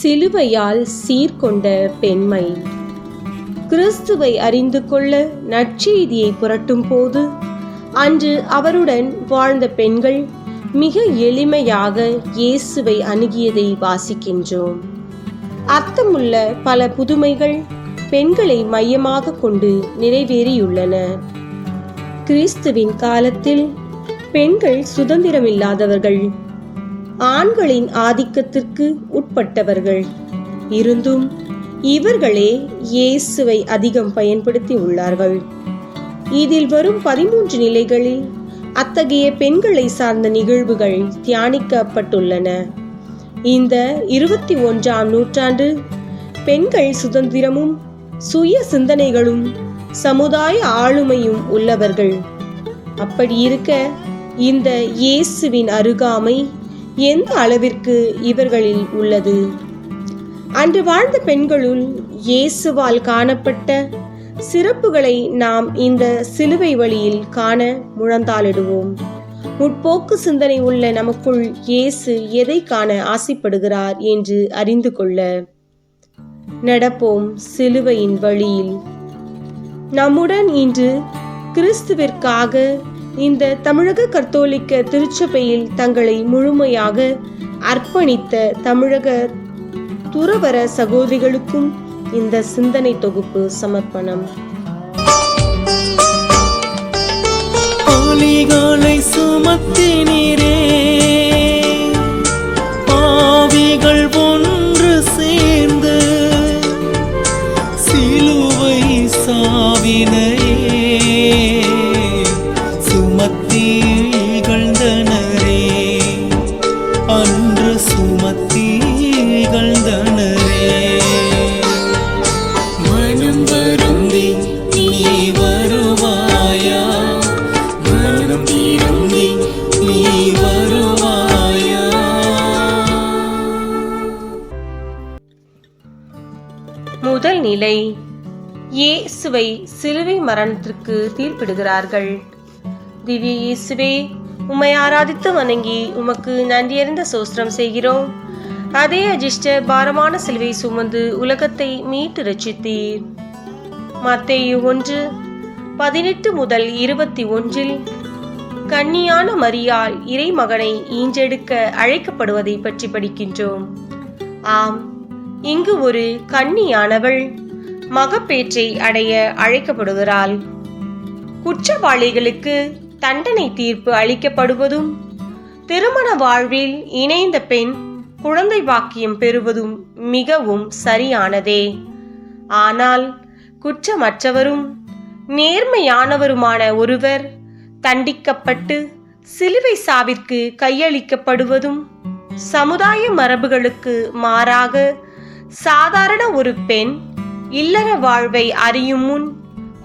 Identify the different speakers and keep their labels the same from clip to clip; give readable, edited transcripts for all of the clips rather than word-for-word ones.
Speaker 1: சிலுவையால் சீர்கொண்ட பெண்மை. கிறிஸ்துவை அறிந்து கொள்ள நற்செய்தியை புரட்டும் போது அன்று அவருடன் வாழ்ந்த பெண்கள் மிக எளிமையாக இயேசுவை அணுகியதை வாசிக்கின்றோம். அர்த்தமுள்ள பல புதுமைகள் பெண்களை மையமாக கொண்டு நிறைவேறியுள்ளன. கிறிஸ்துவின் காலத்தில் பெண்கள் சுதந்திரமில்லாதவர்கள், ஆண்களின் ஆதிக்கத்திற்கு உட்பட்டவர்கள் இருந்தும் இவர்களே இயேசுவை அதிகம் பயன்படுத்தி உள்ளார்கள். இதில் வரும் 13 நிலைகளில் அத்தகைய பெண்களை சார்ந்த நிகழ்வுகள் தியானிக்கப்பட்டுள்ளன. இந்த 21ஆம் நூற்றாண்டு பெண்கள் சுதந்திரமும் சுய சிந்தனைகளும் சமுதாய ஆளுமையும் உள்ளவர்கள். அப்படி இருக்க இந்த இயேசுவின் அருகாமை எந்த அளவிற்கு இவர்களில் உள்ளது? அன்று வாழ்ந்த பெண்களுள் இயேசுவால் காணப்பட்ட சிறப்புகளை நாம் இந்த சிலுவை வழியில் காண முழந்தாளிடுவோம். முற்போக்கு சிந்தனை உள்ள நமக்குள் இயேசு எதை காண ஆசைப்படுகிறார் என்று அறிந்து கொள்ள நடப்போம் சிலுவையின் வழியில். நம்முடன் இன்று கிறிஸ்துவிற்காக இந்த தமிழக கத்தோலிக்க திருச்சபையில் தங்களை முழுமையாக அர்ப்பணித்த தமிழக துறவற சகோதரிகளுக்கும் இந்த சிந்தனை தொகுப்பு சமர்ப்பணம்.
Speaker 2: ஆலிகளை சுமத்தினீரே, பாவிகள் ஒன்று சேர்ந்து சிலுவை சாவினையே சுமத்தி இகழ்ந்தனரே, அன்று சுமத்தி இகழ்ந்தனரே. மனம் வருந்தி நீ வருவாயா, மனம் திருந்தி நீ வருவாயா.
Speaker 1: முதல் நிலை, இயேசுவை சிலுவை மரணத்திற்கு தீர்ப்பிடுகிறார்கள். திவ்ய இயேசுவே, உம்மை ஆராதித்து வணங்கி உமக்கு நன்றியறிந்த சோஸ்திரம் செய்கிறோம். அதே அஜிஷ்ட பாரமான சிலுவை சுமந்து உலகத்தை மீட்டு ரட்சித்தீர். மத்தேயு 1:18 முதல் 21 கன்னியான மரியாள் இறைமகனை ஈன்றெடுக்க அழைக்கப்படுவதை பற்றி படிக்கின்றோம். ஆம், இங்கு ஒரு கன்னியானவள் மகப்பேற்றை அடைய அழைக்கப்படுகிறாள். குற்றவாளிகளுக்கு தண்டனை தீர்ப்பு அளிக்கப்படுவதும், திருமண வாழ்வில் இணைந்த பெண் குழந்தை பாக்கியம் பெறுவதும் மிகவும் சரியானதே. ஆனால் குற்றமற்றவரும் நேர்மையானவருமான ஒருவர் தண்டிக்கப்பட்டு சிலுவை சாவிற்கு கையளிக்கப்படுவதும், சமுதாய மரபுகளுக்கு மாறாக சாதாரண ஒரு பெண் இல்லற வாழ்வை அறியும் முன்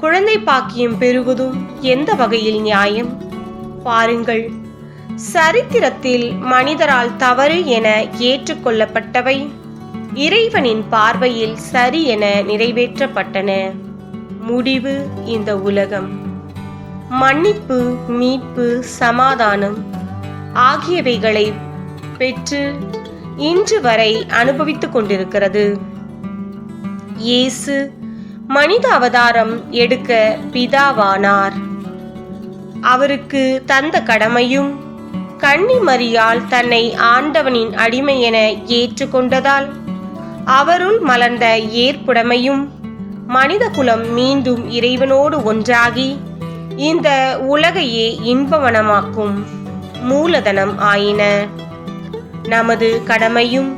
Speaker 1: குழந்தை பாக்கியம் பெறுவதும் எந்த வகையில் நியாயம்? பாருங்கள், சரித்திரத்தில் மனிதரால் தவறு என ஏற்றுக்கொள்ளப்பட்டவை இறைவனின் பார்வையில் சரி என நிறைவேற்றப்பட்டன. முடிவு இந்த உலகம். மன்னிப்பு, மீட்பு, சமாதானம் ஆகியவைகளை பெற்று இன்று வரை அனுபவித்துக் கொண்டிருக்கிறது. இயேசு மனித அவதாரம் எடுக்க பிதாவானார். அவருக்கு தந்த கடமையும், கன்னி மரியாள் தன்னை ஆண்டவனின் அடிமை என ஏற்றுக்கொண்டதால் அவருள் மலர்ந்த ஏற்புடைமையும் மனித குலம் மீண்டும் இறைவனோடு ஒன்றாகி இந்த உலகையே இன்பவனமாக்கும் மூலதனம் ஆயின. நமது கடமையும்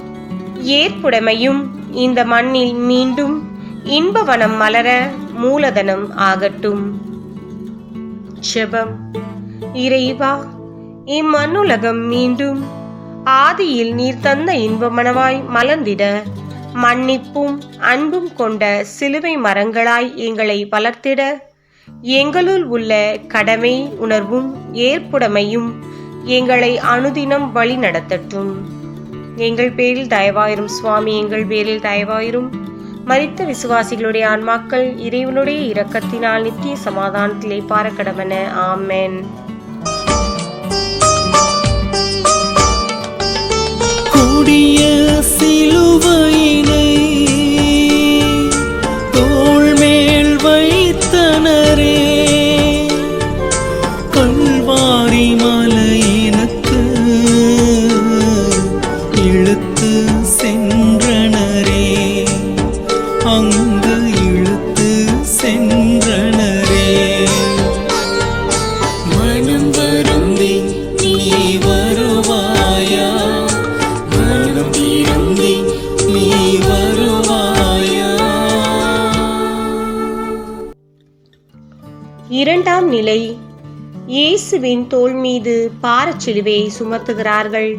Speaker 1: ஏற்புடைமையும் இந்த மண்ணில் மீண்டும் இன்பவனம் மலர மூலதனம் ஆகட்டும். ஜெபம். இறைவா, இம்மண்ணுலகம் மீண்டும் ஆதியில் நீர் தந்த இன்பமனவாய் மலர்ந்திட மன்னிப்பும் அன்பும் கொண்ட சிலுவை மரங்களாய் எங்களை வளர்த்திட எங்களுள் உள்ள கடமை உணர்வும் ஏற்புடைமையும் எங்களை அனுதினம் வழி நடத்தட்டும். எங்கள் பேரில் தயவாயிரும் சுவாமி, எங்கள் பேரில் தயவாயிரும். மரித்த விசுவாசிகளுடைய ஆன்மாக்கள் இறைவனுடைய இரக்கத்தினால் நித்திய சமாதானத்திலே பாரக்கடவன. ஆமென்.
Speaker 2: கூடிய சிலுவை
Speaker 1: இரண்டாம் நிலை, இயேசுவின் தோள் மீது பாரச்சிலுவையை சுமத்துகிறார்கள்.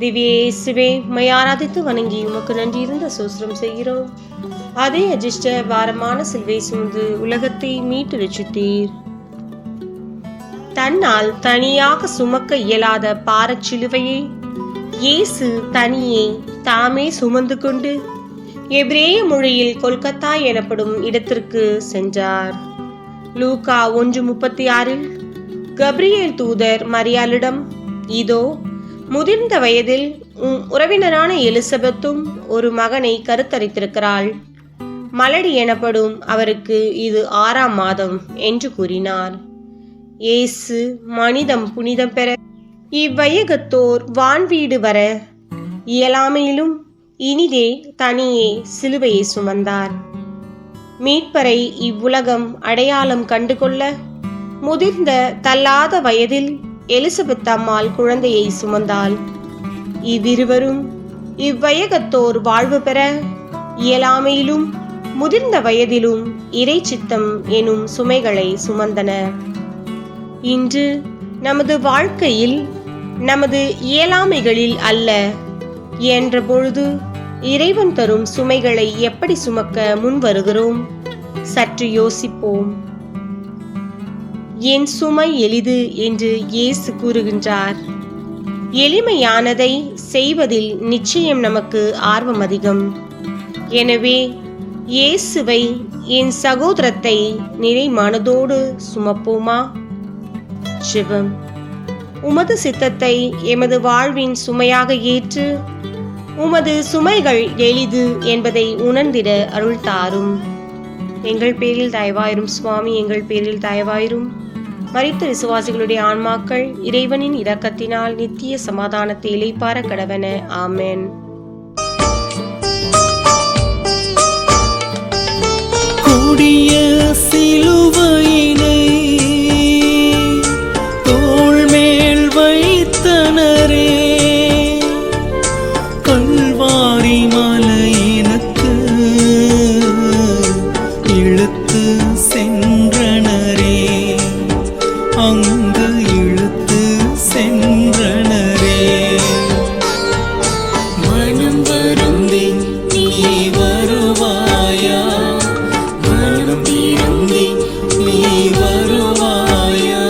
Speaker 1: திவ்ய இயேசுவே, உம்மை ஆராதித்து வணங்கி உமக்கு நன்றி இருந்த சோஸ்திரம் செய்கிறோம். அதே அஜிஷ்ட பாரமான சிலுவை சுமந்து உலகத்தை மீட்டு ரட்சித்தீர். தன்னால் தனியாக சுமக்க இயலாத பாரச்சிலுவையை இயேசு தனியே தாமே சுமந்து கொண்டு எபிரேய மொழியில் கொல்கத்தா எனப்படும் இடத்திற்கு சென்றார். லூக்கா 1:36 கப்ரியேல் தூதர் மரியாளிடம், இதோ முதிர்ந்த வயதில் உறவினரான எலிசபெத்தும் ஒரு மகனை கருத்தரித்திருக்கிறாள். மலடி எனப்படும் அவருக்கு இது 6ஆம் மாதம் என்று கூறினார். இயேசு மனிதம் புனிதம் பெற இவ்வையகத்தோர் வான்வீடு வர இயலாமையிலும் இனிதே தனியே சிலுவையை சுமந்தார். மீட்பரை இவ்வுலகம் அடையாளம் கண்டுகொள்ள முதிர்ந்த தள்ளாத வயதில் எலிசபெத் அம்மாள் குழந்தையை சுமந்தாள். இவ்விருவரும் இவ்வையகத்தோர் வாழ்வு பெற இயலாமையிலும் முதிர்ந்த வயதிலும் இறை சித்தம் எனும் சுமைகளை சுமந்தனர். இன்று நமது வாழ்க்கையில் நமது இயலாமைகளில் அல்ல என்ற பொழுது இறைவன் தரும் சுமைகளை எப்படி சுமக்க முன் வருகிறோம்? சற்று யோசிப்போம். என் சுமை எளிது என்று இயேசு கூறுகின்றார். எளிமையானதை செய்வதில் நிச்சயம் நமக்கு ஆர்வம் அதிகம். எனவே இயேசுவை, என் சகோதரத்தை நிறை மனதோடு சுமப்போமா? ஜெபம். உமது சித்தத்தை எமது வாழ்வின் சுமையாக ஏற்று உமது சுமைகள் எளிது என்பதை உணர்ந்திட அருள் தாரும். எங்கள் பேரில் தயவாயிரும் சுவாமி, எங்கள் பேரில் தயவாயிரும். மரித்த விசுவாசிகளுடைய ஆன்மாக்கள் இறைவனின் இரக்கத்தினால் நித்திய சமாதானத்தை இளைப்பார கடவன. ஆமென்.
Speaker 2: கொடிய சிலுவையினை தோள் மேல் வைத்தனரே, கல்வாரி மலையினுக்கு இழுத்து சென்றனரே, அங்கு இழுத்து சென்றனரே. மனம் வருந்தி நீ வருவாயா, மனம் திருந்தி நீ வருவாயா.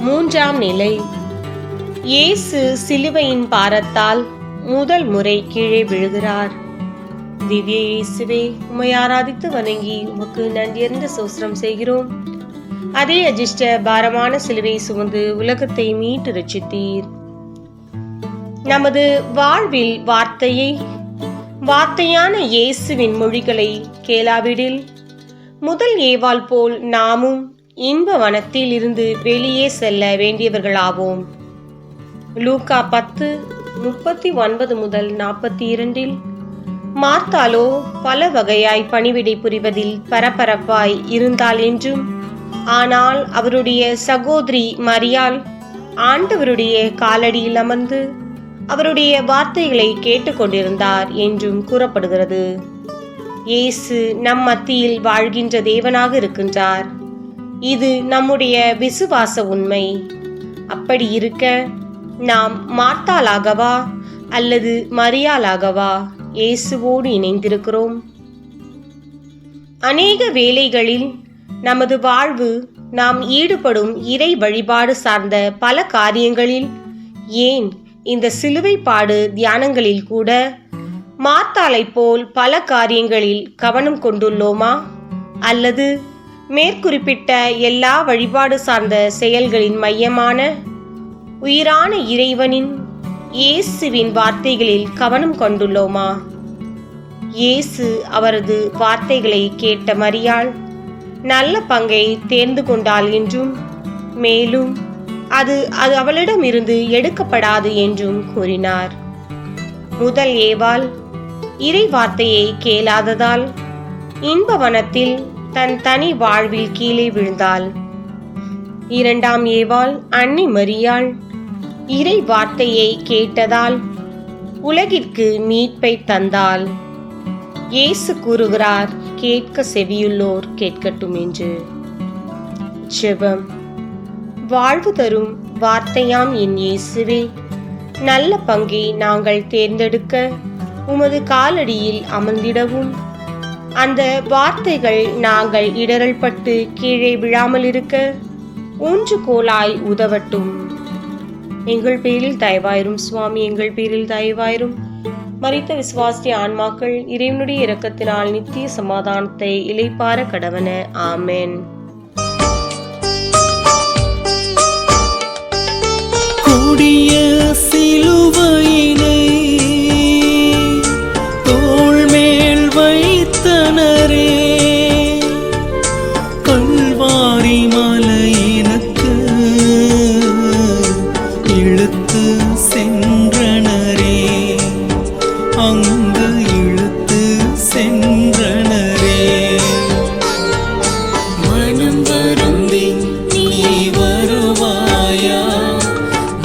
Speaker 1: மூன்றாம் நிலை, இயேசு சிலுவையின் பாரத்தால் முதல் முறை கீழே விழுகிறார். திவ்ய இயேசுவே, உம்மை ஆராதித்து வணங்கி உமக்கு நன்றியறிந்த சோஸ்திரம் செய்கிறோம். அதே அஜிஷ்ட பாரமான சிலுவை சுமந்து உலகத்தை மீட்டு ரட்சித்தீர். நமது வாழ்வில் வார்த்தையான இயேசுவின் மொழிகளை கேளாவிடில் முதல் ஏவாள் போல் நாமும் இன்ப வனத்தில் இருந்து வெளியே செல்ல வேண்டியவர்களாவோம். லூக்கா 10:39-42 மார்த்தாலோ பல வகையாய் பணிவிடை புரிவதில் பரபரப்பாய் இருந்தாள் என்றும், ஆனால் அவருடைய சகோதரி மரியாள் ஆண்டவருடைய காலடியில் அமர்ந்து அவருடைய வார்த்தைகளை கேட்டுக்கொண்டிருந்தார் என்றும் கூறப்படுகிறது. இயேசு நம் மத்தியில் வாழ்கின்ற தேவனாக இருக்கின்றார். இது நம்முடைய விசுவாச உண்மை. அப்படி இருக்க நாம் மார்த்தாளாகவா அல்லது மரியாளாகவா இயேசுவோடு இணைந்திருக்கிறோம்? அநேக வேளைகளில் நமது வாழ்வு நாம் ஈடுபடும் இறை வழிபாடு சார்ந்த பல காரியங்களில், ஏன் இந்த சிலுவை பாடு தியானங்களில் கூட மார்த்தாளை போல் பல காரியங்களில் கவனம் கொண்டுள்ளோமா? அல்லது மேற்குறிப்பிட்ட எல்லா வழிபாடு சார்ந்த செயல்களின் மையமான உயிரான இறைவனின் இயேசுவின் வார்த்தைகளில் கவனம் கொண்டுள்ளோமா? இயேசு அவரது வார்த்தைகளை கேட்ட மரியாள் நல்ல பங்கை தேர்ந்து கொண்டாள் என்றும், மேலும் அது அவளிடமிருந்து எடுக்கப்படாது என்றும் கூறினார். முதல் ஏவாள் இறை வார்த்தையை கேளாததால் இன்பவனத்தில் தன் தனி வாழ்வில் கீழே விழுந்தாள். இரண்டாம் ஏவாள் அன்னை மரியாள் இறை வார்த்தையை கேட்டதால் உலகிற்கு மீட்பை தந்தாள். இயேசு கூறுகிறார், கேட்க செவியுள்ளோர் கேட்கட்டும் என்று. ஜெபம். வாழ்வு தரும் வார்த்தையாம் என் இயேசுவே, நல்ல பங்கை நாங்கள் தேர்ந்தெடுக்க உமது காலடியில் அமர்ந்திடவும், அந்த வார்த்தைகள் நாங்கள் இடறல் பட்டு கீழே விழாமல் இருக்க ஊன்றுகோலாய் உதவட்டும். எங்கள் பேரில் தயவாயிரும் சுவாமி, எங்கள் பேரில் தயவாயிரும். மரித்த விசுவாசி ஆன்மாக்கள் இறைவனுடைய இரக்கத்தினால் நித்திய சமாதானத்தை இளைப்பார கடவன. ஆமென்.
Speaker 2: கூடிய சிலுவையினை தோள் மேல் வைத்தனரே, கல்வாரி மலையினுக்கு இழுத்து சென்றனரே, அங்கு இழுத்து சென்றனரே. மனம் வருந்தி நீ வருவாயா,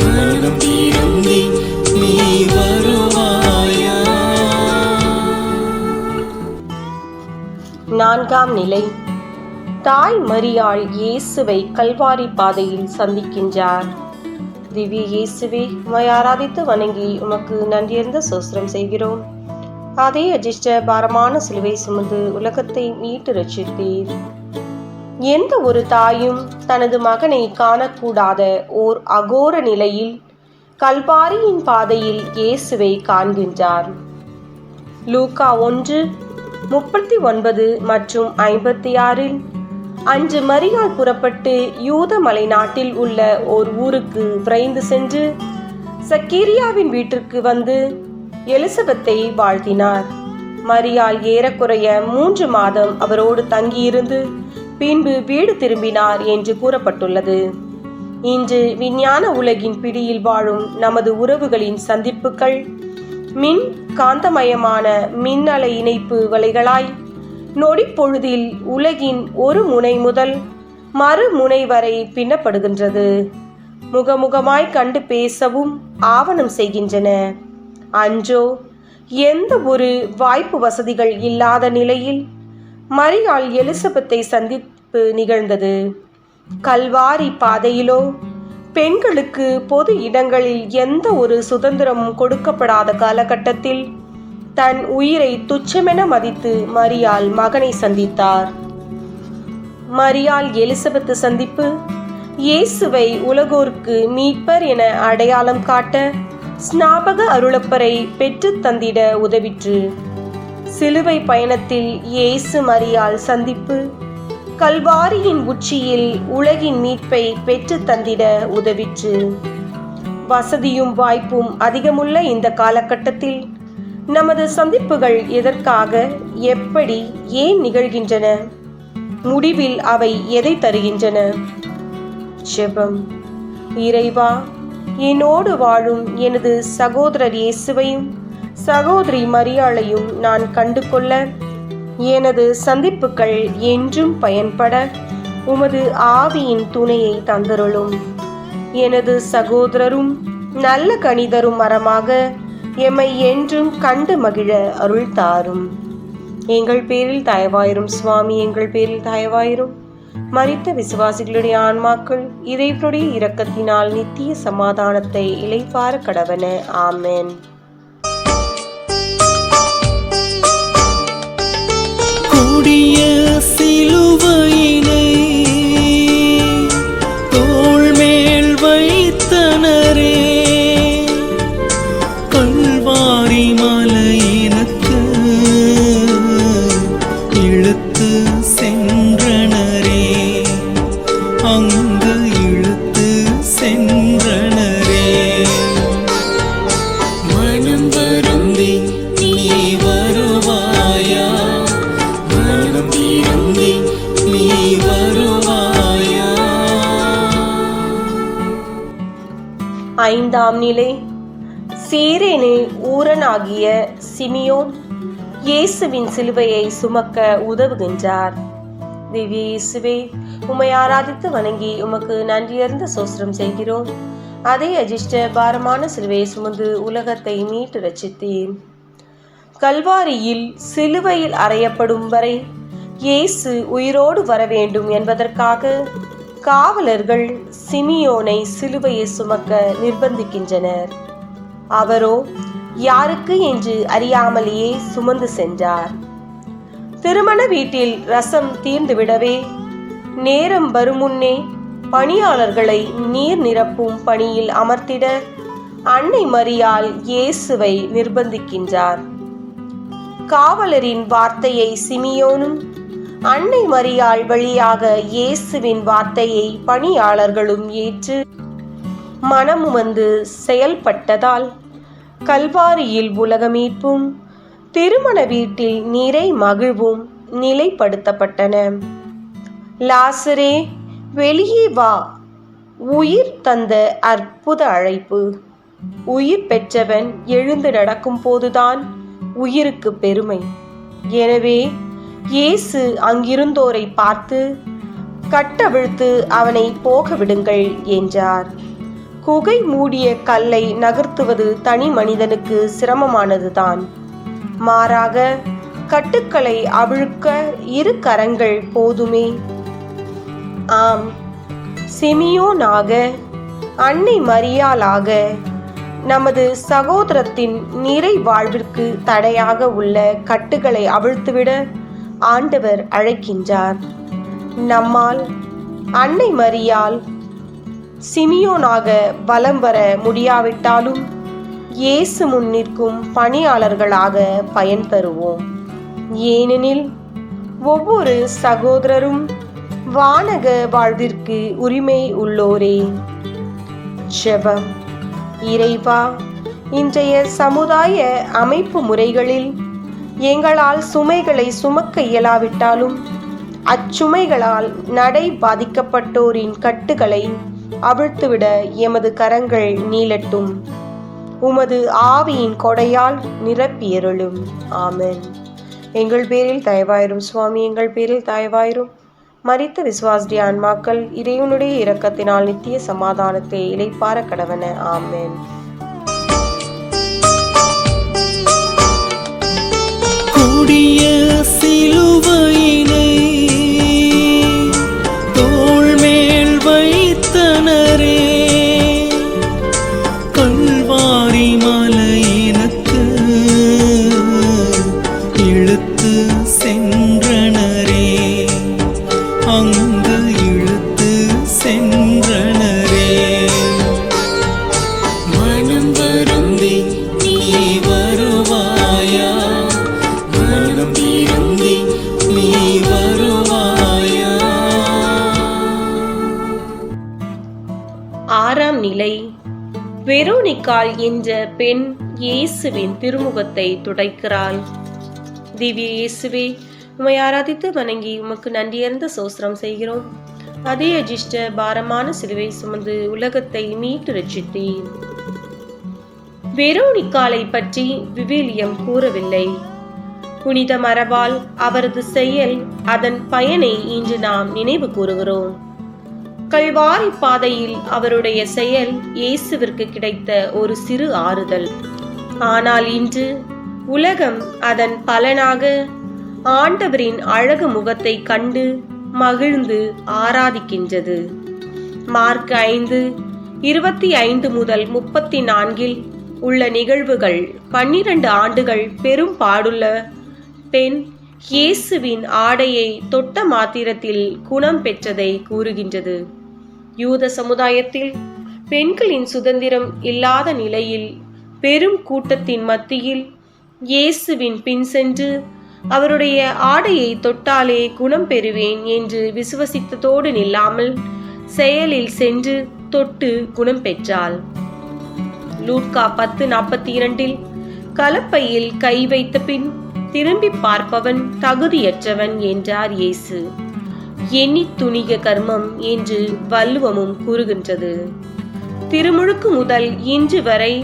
Speaker 2: மனம் திருந்தி நீ வருவாயா.
Speaker 1: நான்காம் நிலை. தாய் மரியாள் இயேசுவை கல்வாரி பாதையில் சந்திக்கின்றார். திவ்ய இயேசுவே, உம்மை ஆராதித்து வணங்கி உமக்கு நன்றியர்ந்த சோஸ்திரம் செய்கிறோம். அதே அஜிஷ்ட பாரமான சிலுவை சுமந்து உலகத்தை மீட்டு ரட்சித்தீர். எந்த ஒரு தாயும் தனது மகனை காணக்கூடாத ஓர் அகோர நிலையில் கல்வாரியின் பாதையில் இயேசுவை காண்கின்றார். லூக்கா 1:39 மற்றும் 56 அன்று மரியாள் புறப்பட்டு யூத மலை நாட்டில் உள்ள ஓர் ஊருக்கு விரைந்து சென்று சக்கீரியாவின் வீட்டிற்கு வந்து எலிசபெத்தை வாழ்த்தினார். மரியாள் ஏறக்குறைய 3 மாதம் அவரோடு தங்கியிருந்து பின்பு வீடு திரும்பினார் என்று கூறப்பட்டுள்ளது. இன்று விஞ்ஞான உலகின் பிடியில் வாழும் நமது உறவுகளின் சந்திப்புகள் மின் காந்தமயமான மின்னலை இணைப்பு வலைகளாய் நொடிப்பொழுதில் உலகின் ஒரு முனை முதல் மறுமுனை வரை பின்னப்படுகின்றது. முகமுகமாய் கண்டு பேசவும் ஆவணம் செய்கின்றன. அன்றோ எந்த ஒரு வாய்ப்பு வசதிகள் இல்லாத நிலையில் மரியாள் எலிசபெத்தை சந்திப்பு நிகழ்ந்தது. கல்வாரி பாதையிலோ பெண்களுக்கு பொது இடங்களில் எந்த ஒரு சுதந்திரமும் கொடுக்கப்படாத காலகட்டத்தில் தன் உயிரை துச்சமென மதித்து மரியாள் மகனை சந்தித்தார். மரியாள் எலிசபெத்து சந்திப்பு இயேசுவை உலகோருக்கு மீட்பர் என அடையாளம் காட்ட ஸ்நாபக அருளப்பரை பெற்று தந்திட உதவிற்று. சிலுவை பயணத்தில் இயேசு மரியாள் சந்திப்பு கல்வாரியின் உச்சியில் உலகின் மீட்பை பெற்று தந்திட உதவிற்று. வசதியும் வாய்ப்பும் அதிகமுள்ள இந்த காலகட்டத்தில் நமது சந்திப்புகள் எதற்காக, எப்படி, ஏன் நிகழ்கின்றன? முடிவில் அவை எதை தருகின்றன? ஜெபம். இறைவா, என்னோடு வாழும் எனது சகோதரர் இயேசுவையும் சகோதரி மரியாளையும் நான் கண்டு கொள்ள எனது சந்திப்புகள் என்றும் பயன்பட உமது ஆவியின் துணையை தந்தருளும். எனது சகோதரரும் நல்ல கணிதரும் மரமாக எம்மை என்றும் கண்டு மகிழ அருள் தாரும். எங்கள் பேரில் தயவாயிரும் சுவாமி, எங்கள் பேரில் தயவாயிரும். மரித்த விசுவாசிகளுடைய ஆன்மாக்கள் இறைவனுடைய இரக்கத்தினால் நித்திய சமாதானத்தை இளைப்பார கடவன. ஆமென்.
Speaker 2: கூடிய சிலுவையினை தோள் மேல் வைத்தனரே, கல்வாரி மலையினுக்கு இழுத்து சென்றனரே, அங்கு இழுத்து சென்றனரே. மனம் வருந்தி நீ வருவாயா, மனம் திருந்தி நீ வருவாயா.
Speaker 1: ஐந்தாம் நிலை. சீரேனு ஊரனாகிய சிமியோன் இயேசுவின் சிலுவையை சுமக்க உதவுகின்றார். திவ்ய இயேசுவே, உம்மை ஆராதித்து வணங்கி உமக்கு நன்றியர்ந்த சோஸ்திரம் செய்கிறோம். அதே அஜிஷ்ட பாரமான சிலுவையை சுமந்து உலகத்தை மீட்டு ரட்சித்தீர். கல்வாரியில் சிலுவையில் அறையப்படும் வரை இயேசு உயிரோடு வர வேண்டும் என்பதற்காக காவலர்கள் சிமியோனை சிலுவையை சுமக்க நிர்பந்திக்கின்றனர். அவரோ யாருக்கு என்று அறியாமலேயே சுமந்து சென்றார். திருமண வீட்டில் ரசம் தீர்ந்துவிடவே நேரம் வருமுன்னே பணியாளர்களை நீர் நிரப்பும் பணியில் அமர்த்திட அன்னை மரியாள் இயேசுவை நிர்பந்திக்கின்றார். காவலரின் வார்த்தையை சிமியோனும் அன்னை மரியாள் வழியாக இயேசுவின் வார்த்தையை பணியாளர்களும் ஏற்று மனமுவந்து செயல்பட்டதால் கல்வாரியில் உலக மீட்பும் திருமண வீட்டில் நிறை மகிழ்வும் நிலைப்படுத்தப்பட்டன. லாசரே, வெளியே வா! உயிர் தந்த அற்புத அழைப்பு. உயிர் பெற்றவன் எழுந்து நடக்கும் போதுதான் உயிருக்கு பெருமை. எனவே இயேசு அங்கிருந்தோரை பார்த்து, கட்டவிழ்த்து அவனை போக விடுங்கள் என்றார். குகை மூடிய கல்லை நகர்த்துவது தனி மனிதனுக்கு சிரமமானதுதான். மாறாக கட்டுக்களை அவிழ்க்க 2 கரங்கள் போதுமே. ஆம், சிமியோனாக, அன்னை மரியாளாக, நமது சகோதரத்தின் நிறை வாழ்விற்கு தடையாக உள்ள கட்டுகளை அவிழ்த்துவிட ஆண்டவர் அழைக்கின்றார். நம்மால் அன்னை மரியாள் சிமியோனாக வலம் வர முடியாவிட்டாலும் இயேசு முன் நிற்கும் பணியாளர்களாக பயன் தருவோம். ஏனெனில் ஒவ்வொரு சகோதரரும் வானக வாழ்விற்கு உரிமை உள்ளோரே. ஜெபம். இறைவா, இன்றைய சமுதாய அமைப்பு முறைகளில் எங்களால் சுமைகளை சுமக்க இயலாவிட்டாலும் அச்சுமைகளால் நடை பாதிக்கப்பட்டோரின் கட்டுகளை அவிழ்த்துவிட எமது கரங்கள் நீளட்டும். உமது ஆவியின் கொடையால் நிரப்பியருளும். ஆமென். எங்கள் பேரில் தயவாயிரும் சுவாமி, எங்கள் பேரில் தயவாயிரும். மரித்த விசுவாசிய ஆன்மாக்கள் இறைவனுடைய இரக்கத்தினால் நித்திய சமாதானத்தை இளைப்பார கடவன. ஆமென்.
Speaker 2: கொடிய சிலுவையினை தோள் மேல் வைத்தனரே, கல்வாரி மலையினுக்கு இழுத்து சென்றனரே, அங்கு இழுத்து சென்றனரே. மனம் வருந்தி நீ வருவாயா, மனம் திருந்தி நீ வருவாயா.
Speaker 1: 6ஆம் நிலை. வெரோனிக்காள் என்ற பெண் இயேசுவின் திருமுகத்தை துடைக்கிறாள். திவ்ய இயேசுவே, உம்மை ஆராதித்து வணங்கி உமக்கு நன்றியர்ந்த சோஸ்திரம் செய்கிறோம். அதே அஜிஷ்ட பாரமான சிலுவை சுமந்து உலகத்தை மீட்டு ரட்சித்தீர். வெரோனிக்காளை பற்றி விவிலியம் கூறவில்லை. புனித மரபால் அவரது செயல், அதன் பயனை இன்று நாம் நினைவு கூறுகிறோம். கல்வாரி பாதையில் அவருடைய செயல் இயேசுவிற்கு கிடைத்த ஒரு சிறு ஆறுதல். ஆனால் இன்று உலகம் அதன் பலனாக ஆண்டவரின் அழகு முகத்தை கண்டு மகிழ்ந்து ஆராதிக்கின்றது. மார்க் 5:25 முதல் 34 உள்ள நிகழ்வுகள் 12 ஆண்டுகள் பெரும் பாடுள்ள பெண் இயேசுவின் ஆடையை தொட்ட மாத்திரத்தில் குணம் பெற்றதை கூறுகின்றது. யூத சமுதாயத்தில் பெண்களின் சுதந்திரம் இல்லாத நிலையில் பெரும் கூட்டத்தின் மத்தியில் இயேசுவின் பின் சென்று அவருடைய ஆடையை தொட்டாலே குணம் பெறுவேன் என்று விசுவசித்ததோடு நில்லாமல் செயலில் சென்று தொட்டு குணம் பெற்றாள். லூக்கா 10:42 கலப்பையில் கை வைத்த பின் திரும்பி பார்ப்பவன் தகுதியற்றவன் என்றார் இயேசு. எண்ணி துணிக கர்மம் என்று வள்ளுவமும் கூறுகின்றது. திருமுழுக்கு முதல் இன்று வரை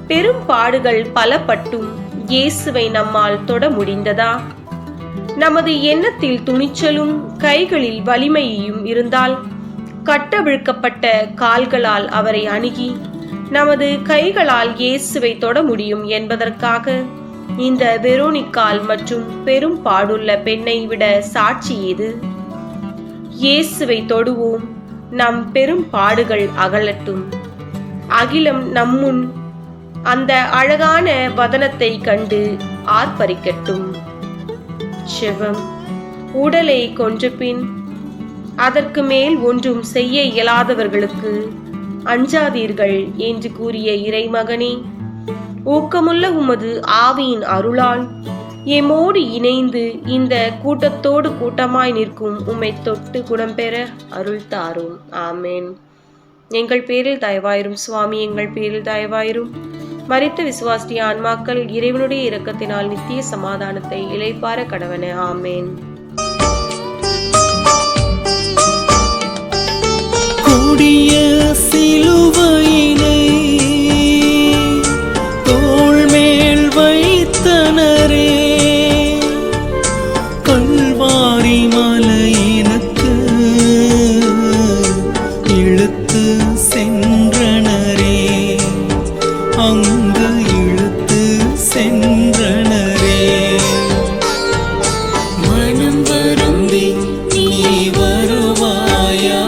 Speaker 1: பெரும் பாடுகள் பலப்பட்டும் இயேசுவை நம்மால் தொட முடிந்ததா? நமது எண்ணத்தில் துணிச்சலும் கைகளில் வலிமையும் இருந்தால் கட்டவிழ்க்கப்பட்ட கால்களால் அவரை அணுகி நமது கைகளால் இயேசுவை தொட முடியும் என்பதற்காக இந்த வெரோனிக்கால் மற்றும் பெரும் பாடுள்ள பெண்ணை விட சாட்சி ஏது? இயேசுவை தொடுவோம், நம் பெரும் பாடுகள் அகலட்டும். அகிலம் நம்முன் அந்த அழகான வதனத்தை கண்டு ஆர்ப்பரிக்கட்டும். செவம். உடலை கொன்ற பின் அதற்கு மேல் ஒன்றும் செய்ய இயலாதவர்களுக்கு அஞ்சாதீர்கள் என்று கூறிய இறைமகனே, ஊக்கமுள்ள உமது ஆவியின் அருளால் எம்மோடு இணைந்து இந்த கூட்டத்தோடு கூட்டமாய் நிற்கும் உம்மை தொட்டு குணம் பெற அருள் தாரும். ஆமேன். எங்கள் பேரில் தயவாயிரும் சுவாமி, எங்கள் பேரில் தயவாயிரும். மரித்த விசுவாசிய ஆன்மாக்கள் இறைவனுடைய இரக்கத்தினால் நித்திய சமாதானத்தை இளைப்பார கடவன. ஆமேன்.
Speaker 2: கொடிய சிலுவையினை தோள் மேல் வைத்தனரே, கல்வாரி மலையினுக்கு இழுத்து சென்றனரே, அங்கு இழுத்து சென்றனரே. மனம் வருந்தி நீ வருவாயா,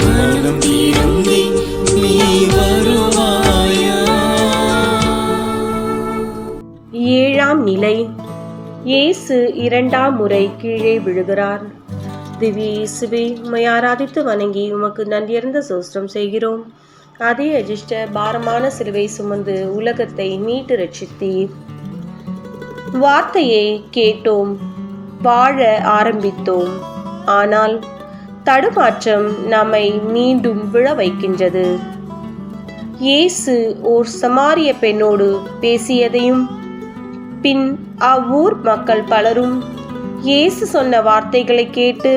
Speaker 2: மனம் திருந்தி நீ வருவாயா.
Speaker 1: ஏழாம் நிலை. இயேசு இரண்டாம் முறை கீழே விழுகிறார். திவ்ய இயேசுவே, உம்மை ஆராதித்து வணங்கி உமக்கு நன்றியறிந்த சோஸ்திரம் செய்கிறோம். அதே அஜிஷ்ட பாரமான சிலுவை சுமந்து உலகத்தை மீட்டு ரட்சித்தீர். வார்த்தையை கேட்டோம், வாழ ஆரம்பித்தோம். ஆனால் தடுமாற்றம் நம்மை மீண்டும் விழ வைக்கின்றது. இயேசு ஓர் சமாரிய பெண்ணோடு பேசியதையும் பின் அவ்வூர் மக்கள் பலரும் இயேசு சொன்ன வார்த்தைகளை கேட்டு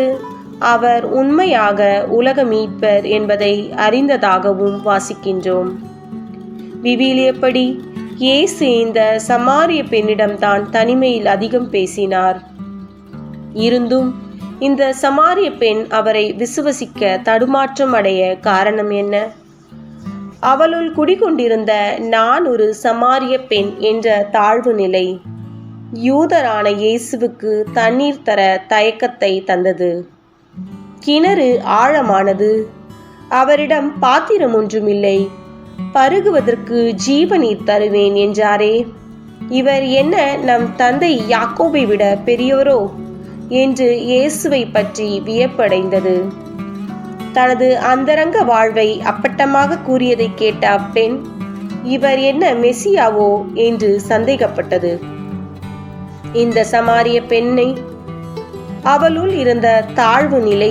Speaker 1: அவர் உண்மையாக உலக மீட்பர் என்பதை அறிந்ததாகவும் வாசிக்கின்றோம். விவிலியப்படி இயேசு இந்த சமாரிய பெண்ணிடம்தான் தனிமையில் அதிகம் பேசினார். இருந்தும் இந்த சமாரிய பெண் அவரை விசுவசிக்க தடுமாற்றம் அடைய காரணம் என்ன? அவளுள் குடிகொண்டிருந்த நான் ஒரு சமாரிய பெண் என்ற தாழ்வு நிலை யூதரான இயேசுவுக்கு தண்ணீர் தர தயக்கத்தை தந்தது. கிணறு ஆழமானது. அவரிடம் பாத்திரம் ஒன்றுமில்லை. பருகுவதற்கு ஜீவநீர் தருவேன் என்றாரே, இவர் என்ன நம் தந்தை யாக்கோபை விட பெரியவரோ என்று இயேசுவை பற்றி வியப்படைந்தது. தனது அந்தரங்க வாழ்வை அப்பட்டமாக கூறியதை கேட்ட அப்பெண், இவர் என்ன மெசியாவோ என்று சந்தேகப்பட்டது. இந்த சமாரிய பெண்ணை அவளுள் இருந்த தாழ்வு நிலை,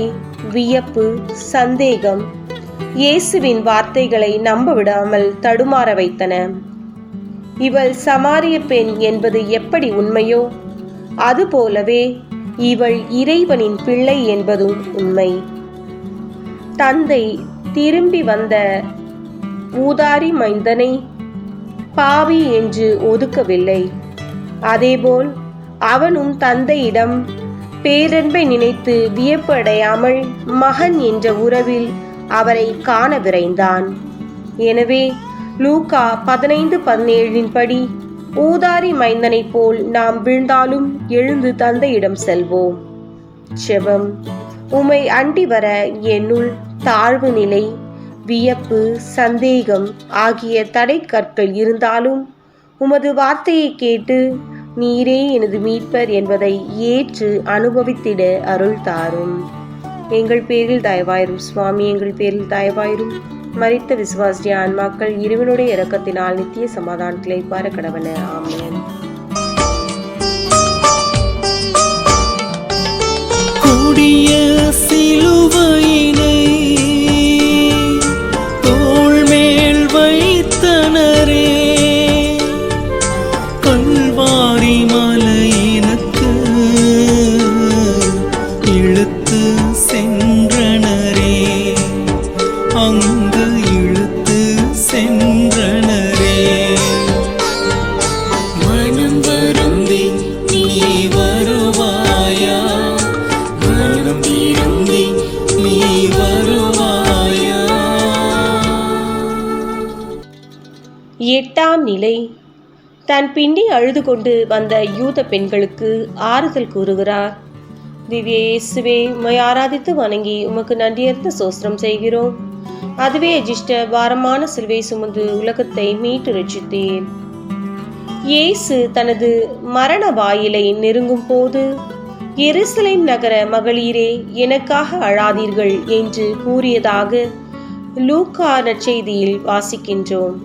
Speaker 1: வியப்பு, சந்தேகம் இயேசுவின் வார்த்தைகளை நம்ப விடாமல் தடுமாற வைத்தன. இவள் சமாரிய பெண் என்பது எப்படி உண்மையோ அதுபோலவே இவள் இறைவனின் பிள்ளை என்பதும் உண்மை. தந்தை திரும்பி வந்த ஊதாரி மைந்தனை பாவி என்று ஒதுக்கவில்லை. அதேபோல் அவனும் தந்தையிடம் பேரன்பை நினைத்து வியப்படையாமல் மகன் என்ற உறவில் அவரை காண விரைந்தான். எனவே லூக்கா 15:17 படி ஊதாரி மைந்தனைப் போல் நாம் வீழ்ந்தாலும் எழுந்து தந்தையிடம் செல்வோம். செபம். உம்மை அண்டி வர என்னுள் தாழ்வு நிலை, வியப்பு, சந்தேகம் ஆகிய தடை கற்கள் இருந்தாலும் உமது வார்த்தையை கேட்டு நீரே எனது மீட்பர் என்பதை ஏற்று அனுபவித்திட அருள் தாரும். எங்கள் பேரில் தயவாயிரும் சுவாமி, எங்கள் பேரில் தயவாயிரும். மரித்த விசுவாசிய ஆன்மாக்கள் இறைவனுடைய இரக்கத்தினால் நித்திய சமாதானத்திலே பார கடவன. ஆமென்.
Speaker 2: கொடிய சிலுவையினை தோள் மேல் வைத்தனரே, கல்வாரி மலையினுக்கு இழுத்து சென்றனரே, அங்கு இழுத்து சென்றனரே. மனம் வருந்தி நீ வருவாயா, மனம் திருந்தி நீ வருவாயா.
Speaker 1: எட்டாம் நிலை. தன் பின்னி அழுது கொண்டு வந்த யூத பெண்களுக்கு ஆறுதல் கூறுகிறார். திவ்ய இயேசுவே, உம்மை ஆராதித்து வணங்கி உமக்கு நன்றியர்ந்த சோஸ்திரம் செய்கிறோம். அதுவே அஜிஷ்ட பாரமான சிலுவை சுமந்து உலகத்தை மீட்டு ரட்சித்தீர். இயேசு தனது மரண வாயிலை நெருங்கும் போது, எருசலேம் நகர மகளிரே, எனக்காக அழாதீர்கள் என்று கூறியதாக லூக்கா நற்செய்தியில் வாசிக்கின்றோம்.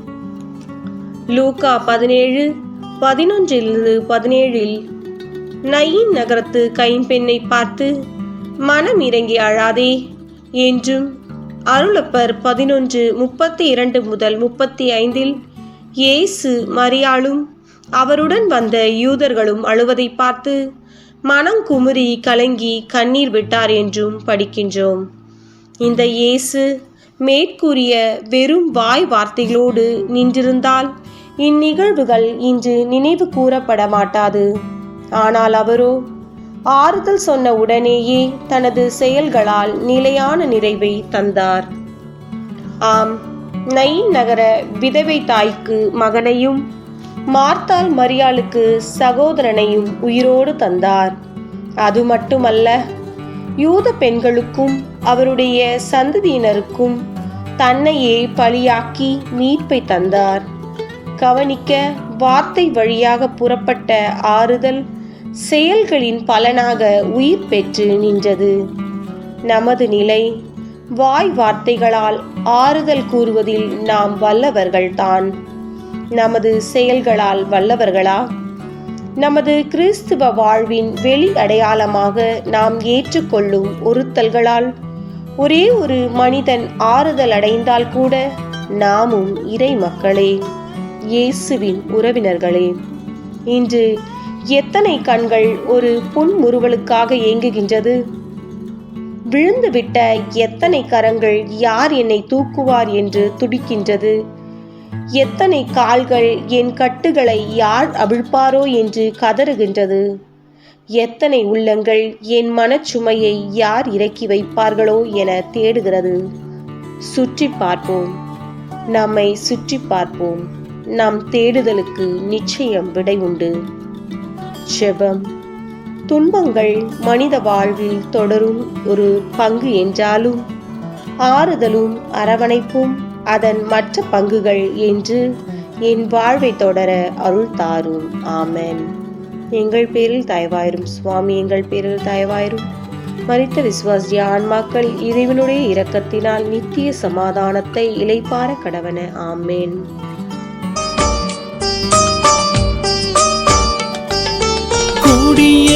Speaker 1: லூக்கா 17:11-17 நயின் நகரத்து கைம்பெண்ணை பார்த்து மனம் இறங்கி அழாதே என்றும், அருளப்பர் 11:32-35 இயேசு மரியாளும் அவருடன் வந்த யூதர்களும் அழுவதை பார்த்து மனம் குமுறி கலங்கி கண்ணீர் விட்டார் என்றும் படிக்கின்றோம். இந்த இயேசு மேற்கூறிய வெறும் வாய் வார்த்தைகளோடு நின்றிருந்தால் இந்நிகழ்வுகள் இன்று நினைவு கூறப்பட மாட்டாது. ஆனால் அவரோ ஆறுதல் சொன்ன உடனேயே தனது செயல்களால் நிலையான நிறைவை தந்தார். ஆம், நயின் நகர விதவை தாய்க்கு மகனையும் மார்த்தாள் மரியாளுக்கு சகோதரனையும் உயிரோடு தந்தார். அது மட்டுமல்ல, யூத பெண்களுக்கும் அவருடைய சந்ததியினருக்கும் தன்னையே பலியாக்கி மீட்பை தந்தார். கவனிக்க, வார்த்தை வழியாக புறப்பட்ட ஆறுதல் செயல்களின் பலனாக உயிர் பெற்று நின்றது. நமது நிலை, வாய் வார்த்தைகளால் ஆறுதல் கூறுவதில் நாம் வல்லவர்கள்தான். நமது செயல்களால் வல்லவர்களா? நமது கிறிஸ்துவ வாழ்வின் வெளி அடையாளமாக நாம் ஏற்றுக்கொள்ளும் ஒருத்தல்களால் ஒரே ஒரு மனிதன் ஆறுதல் அடைந்தால் கூட நாமும் இறை மக்களே, இயேசுவின் உறவினர்களே. இன்று எத்தனை கண்கள் ஒரு புன்முறுவலுக்காக ஏங்குகின்றது? விழுந்துவிட்ட எத்தனை கரங்கள் யார் என்னை தூக்குவார் என்று துடிக்கின்றது? எத்தனை கால்கள் என் கட்டுகளை யார் அவிழ்ப்பாரோ என்று கதறுகின்றது? எத்தனை உள்ளங்கள் என் மனச்சுமையை யார் இறக்கி வைப்பார்களோ என தேடுகிறது. சுற்றி பார்ப்போம், நம்மை சுற்றி பார்ப்போம். நம் தேடுதலுக்கு நிச்சயம் விடை உண்டு. ஜெபம். துன்பங்கள் மனித வாழ்வில் தொடரும் ஒரு பங்கு என்றாலும் ஆறுதலும் அரவணைப்பும் அதன் மற்ற பங்குகள் என்று என் வாழ்வை தொடர அருள் தாரும். ஆமென். எங்கள் பேரில் தயவாயிரும் சுவாமி, எங்கள் பேரில் தயவாயிரும். மரித்த விசுவாசிய ஆன்மாக்கள் இறைவனுடைய இரக்கத்தினால் நித்திய சமாதானத்தை இளைப்பார கடவன. ஆமென்.
Speaker 2: கூடிய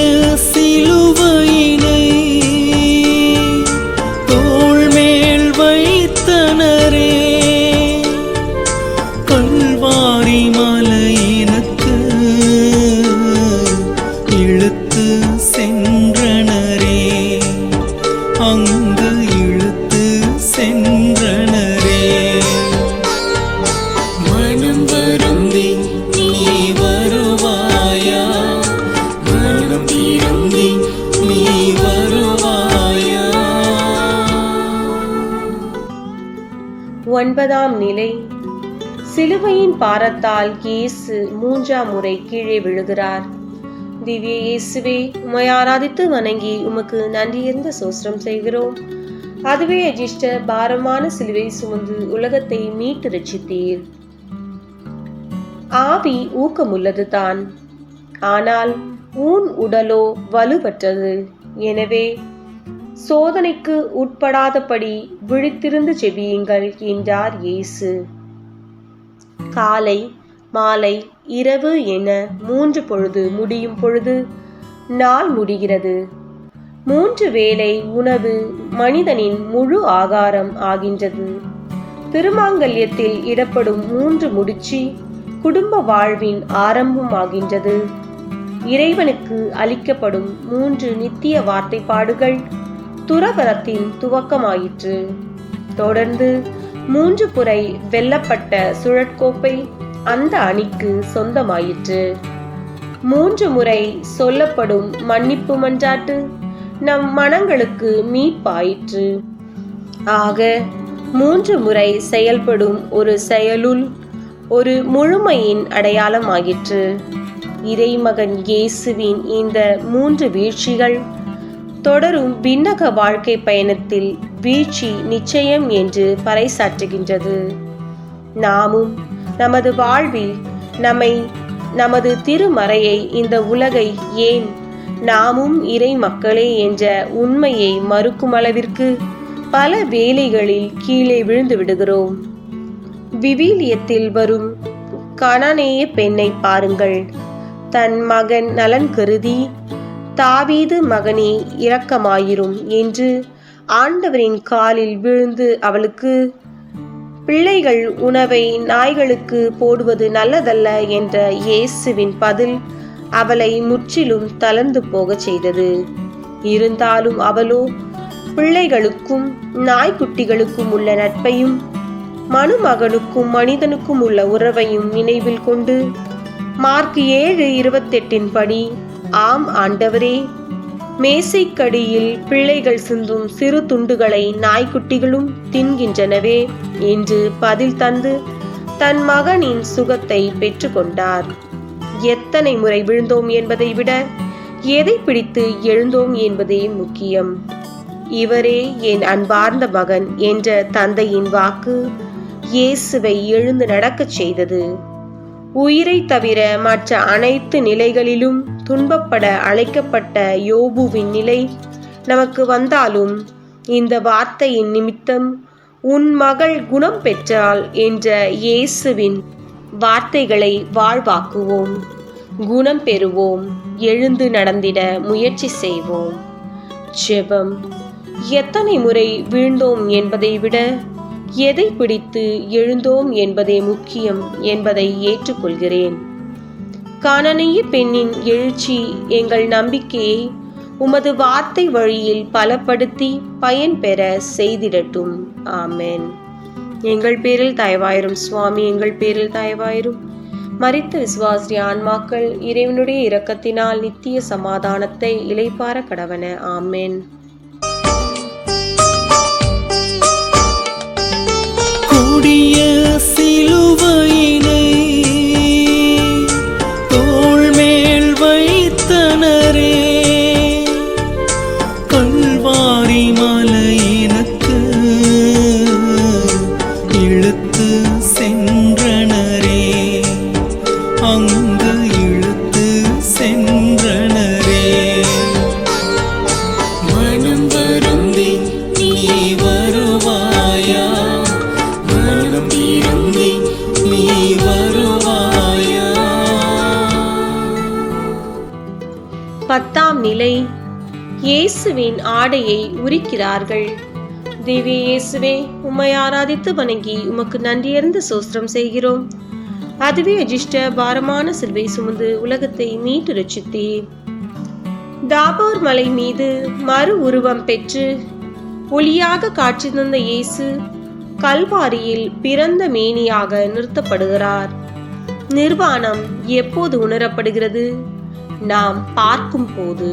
Speaker 2: சிலுவையினை தோள் மேல் வைத்தனரே, கல்வாரி மலையினுக்கு இழுத்து சென்றனரே, அங்கு இழுத்து சென்றனரே. மனம் வருந்தி நீ வருவாயா, மனம் திருந்தி நீ வருவாயா.
Speaker 1: 9ஆம் நிலை. சிலுவையின் பாரத்தால் இயேசு 3ஆம் முறை கீழே விழுகிறார். திவ்ய இயேசுவே, உம்மை ஆராதித்து வணங்கி உமக்கு நன்றியர்ந்த சோஸ்திரம் செய்கிறோம். அதுவே அஜிஷ்ட பாரமான சிலுவை சுமந்து உலகத்தை மீட்டு ரட்சித்தீர். ஆவி ஊக்கமுள்ளது தான், ஆனால் ஊன் உடலோ வலுவற்றது. எனவே சோதனைக்கு உட்படாதபடி விழித்திருந்து ஜெபியுங்கள் என்றார் இயேசு. காலை, மாலை, இரவு என 3 பொழுது முடியும் பொழுது நாள் முடிகிறது. 3 வேளை உணவு மனிதனின் முழு ஆகாரம் ஆகின்றது. திருமாங்கல்யத்தில் இடப்படும் 3 முடிச்சு குடும்ப வாழ்வின் ஆரம்பம் ஆகின்றது. இறைவனுக்கு அளிக்கப்படும் 3 நித்திய வார்த்தைப்பாடுகள் துறவரத்தின் துவக்கமாயிற்று. தொடர்ந்து 3 புரை வெல்லப்பட்ட சுழற்கோப்பை அந்த அணிக்கு சொந்தமாயிற்று. 3 முறை சொல்லப்படும் மன்னிப்பு மன்றாட்டு நம் மனங்களுக்கு மீட்பாயிற்று. ஆக 3 முறை செயல்படும் ஒரு செயலுள் ஒரு முழுமையின் அடையாளமாயிற்று. இறைமகன் இயேசுவின் இந்த 3 வீழ்ச்சிகள் தொடரும் விண்ணக வாழ்க்கை பயணத்தில் வீழ்ச்சி நிச்சயம் என்று பறைசாற்றுகின்றது. நாமும் நமது வாழ்வில் நமது திருமறையை, இந்த உலகை, ஏன் நாமும் இறை மக்களே என்ற உண்மையை மறுக்கும் அளவிற்கு பல வேளைகளில் கீழே விழுந்து விடுகிறோம். விவிலியத்தில் வரும் கனானேய பெண்ணை பாருங்கள். தன் மகன் நலன் கருதி, தாவீது மகனே இரக்கமாயிரும் என்று ஆண்டவரின் காலில் விழுந்து அவளுக்கு, பிள்ளைகள் உணவை நாய்களுக்கு போடுவது நல்லதல்ல என்ற இயேசுவின் பதில் அவளை முற்றிலும் தளர்ந்து போகச் செய்தது. இருந்தாலும் அவளோ பிள்ளைகளுக்கும் நாய்க்குட்டிகளுக்கும் உள்ள நட்பையும் மனுமகனுக்கும் மனிதனுக்கும் உள்ள உறவையும் நினைவில் கொண்டு மார்க் 7:28 படி, ஆம் ஆண்டவரே, மேசைக்கடியில் பிள்ளைகள் சிந்தும் சிறு துண்டுகளை நாய்க்குட்டிகளும் தின்கின்றனவே என்று பதில் தந்து தன் மகனின் சுகத்தை பெற்றுக்கொண்டார். எத்தனை முறை விழுந்தோம் என்பதை விட எதை பிடித்து எழுந்தோம் என்பதே முக்கியம். இவரே என் அன்பார்ந்த மகன் என்ற தந்தையின் வாக்கு இயேசுவை எழுந்து நடக்கச் செய்தது. உயிரை தவிர மற்ற அனைத்து நிலைகளிலும் துன்பப்பட அழைக்கப்பட்ட யோபுவின் நிலை நமக்கு வந்தாலும் இந்த வார்த்தையின் நிமித்தம் உன் மகள் குணம் பெற்றாள் என்ற இயேசுவின் வார்த்தைகளை வாழ்வாக்குவோம். குணம் பெறுவோம். எழுந்து நடந்திட முயற்சி செய்வோம். ஜெபம். எத்தனை முறை வீழ்ந்தோம் என்பதை விட எதை பிடித்து எழுந்தோம் என்பதே முக்கியம் என்பதை ஏற்றுக்கொள்கிறேன். கானானிய பெண்ணின் எழுச்சி எங்கள் நம்பிக்கையை உமது வார்த்தை வழியில் பலப்படுத்தி பயன்பெற செய்திடட்டும். ஆமென். எங்கள் பேரில் தயவாயிரும் சுவாமி, எங்கள் பேரில் தயவாயிரும். மரித்த விசுவாசி ஆன்மாக்கள் இறைவனுடைய இரக்கத்தினால் நித்திய சமாதானத்தை இளைப்பார கடவன. ஆமென்.
Speaker 2: கொடிய சிலுவையினை தோள் மேல் வைத்தனரே, கல்வாரி மலையினுக்கு இழுத்து சென்றனரே, அங்கு இழுத்து சென்றனரே. மனம் வருந்தி நீ வருவாயா, மனம் திருந்தி நீ வருவாயா.
Speaker 1: 10ஆம் நிலை. இயேசுவின் ஆடையை உரிக்கிறார்கள். தேவி இயேசுவே, உம்மை ஆராதித்து வணங்கி உமக்கு நன்றியர்ந்த சோஸ்திரம் செய்கிறோம். அதுவே அஜிஷ்ட பாரமான சிலுவை சுமந்து உலகத்தை மீட்டு ரட்சித்தீர். தாபோர் மலை மீது மறு உருவம் பெற்று ஒளியாக காட்சி தந்த இயேசு கல்வாரியில் பிறந்த மேனியாக நிறுத்தப்படுகிறார். நிர்வாணம் எப்போது உணரப்படுகிறது? நாம் பார்க்கும் போது.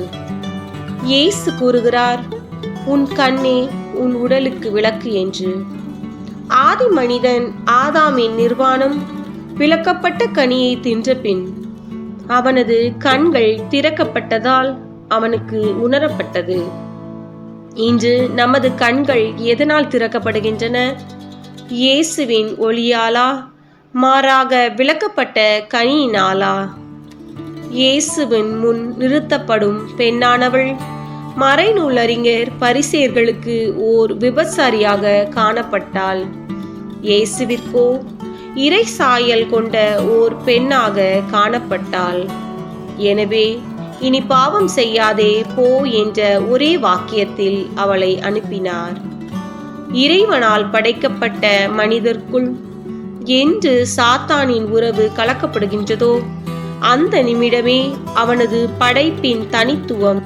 Speaker 1: இயேசு கூறுகிறார், உன் கண்ணே உன் உடலுக்கு விளக்கு என்று. ஆதி மனிதன் ஆதாமின் நிர்வாணம் விளக்கப்பட்ட கனியை தின்ற பின் அவனது கண்கள் திறக்கப்பட்டதால் அவனுக்கு உணரப்பட்டது. இன்று நமது கண்கள் எதனால் திறக்கப்படுகின்றன? இயேசுவின் ஒளியாலா, மாறாக விளக்கப்பட்ட கனியினாலா? இயேசுவின் முன் நிறுத்தப்படும் பெண்ணானவள் மறைநூலறிஞர் பரிசேயர்களுக்கு ஓர் விபச்சாரியாக காணப்பட்டாள். இயேசுவிற்கோ இறை சாயல் கொண்ட ஓர் பெண்ணாக காணப்பட்டாள். எனவே இனி பாவம் செய்யாதே போ என்ற ஒரே வாக்கியத்தில் அவளை அனுப்பினார். இறைவனால் படைக்கப்பட்ட மனிதர்க்குள் என்று சாத்தானின் உறவு கலக்கப்படுகின்றதோ அந்த நிமிடமே அவனது படைப்பின் தனித்துவம்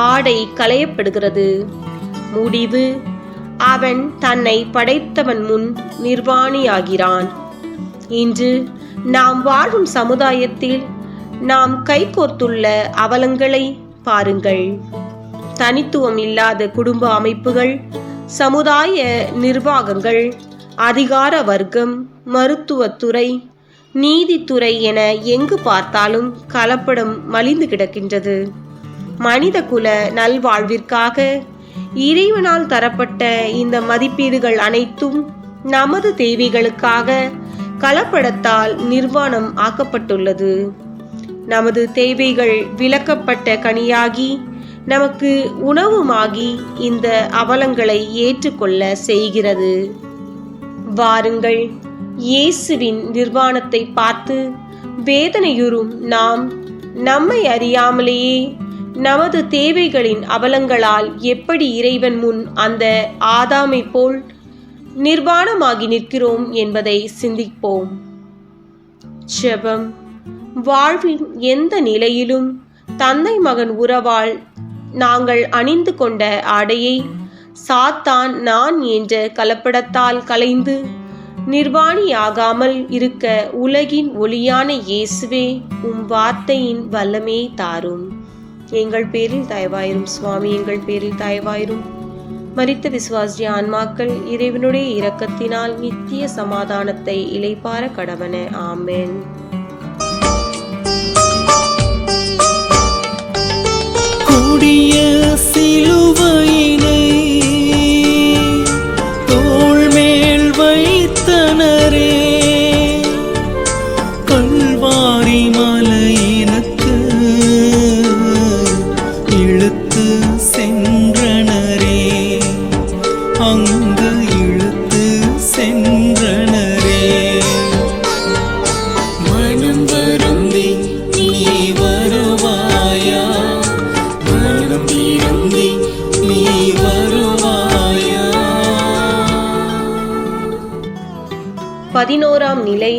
Speaker 1: ஆடை களையப்படுகிறது. முடிவு, அவன் தன்னை படைத்தவன் முன் நிர்வாணியாகிறான். இன்று நாம் வாழும் சமுதாயத்தில் நாம் கைகோர்த்துள்ள அவலங்களை பாருங்கள். தனித்துவம் இல்லாத குடும்ப அமைப்புகள், சமுதாய நிர்வாகங்கள், அதிகார வர்க்கம், மருத்துவத்துறை, நீதித்துறை என எங்கு பார்த்தாலும் கலப்படம் மலிந்து கிடக்கின்றது. மனித குல நல்வாழ்விற்காக இறைவனால் தரப்பட்ட இந்த மதிப்பீடுகள் அனைத்தும் நமது தேவைகளுக்காக கலப்படத்தால் நிர்வாணம் ஆக்கப்பட்டுள்ளது. நமது தேவைகள் விலக்கப்பட்ட கனியாகி நமக்கு உணவுமாகி இந்த அவலங்களை ஏற்றுக்கொள்ள செய்கிறது. வாருங்கள், இயேசுவின் நிர்வாணத்தை பார்த்து வேதனையுறும் நாம் நம்மை அறியாமலேயே நமது தேவைகளின் அவலங்களால் எப்படி இறைவன் முன் அந்த ஆதாமை போல் நிர்வாணமாகி நிற்கிறோம் என்பதை சிந்திப்போம். ஜெபம். வாழ்வின் எந்த நிலையிலும் தந்தை மகன் உறவால் நாங்கள் அணிந்து கொண்ட ஆடையை சாத்தான் நான் என்ற கலப்படத்தால் கலைந்து நிர்வாணியாகாமல் இருக்க உலகின் ஒளியான இயேசுவே, வார்த்தையின் வல்லமே தாரும். எங்கள் பேரில் தயவாயிரும் சுவாமி, எங்கள் பேரில் தயவாயிரும். மரித்த விசுவாசிய ஆன்மாக்கள் இறைவனுடைய இரக்கத்தினால் நித்திய சமாதானத்தை இளைப்பார கடவன. ஆமென்.
Speaker 2: கொடிய சிலுவையினை தோள் மேல் வைத்தனரே, கல்வாரி மலையினுக்கு இழுத்து சென்றனரே, அங்கு இழுத்து சென்றனரே. மனம் வருந்தி நீ வருவாயா, மனம் திருந்தி நீ வருவாயா.
Speaker 1: 11ஆம் நிலை.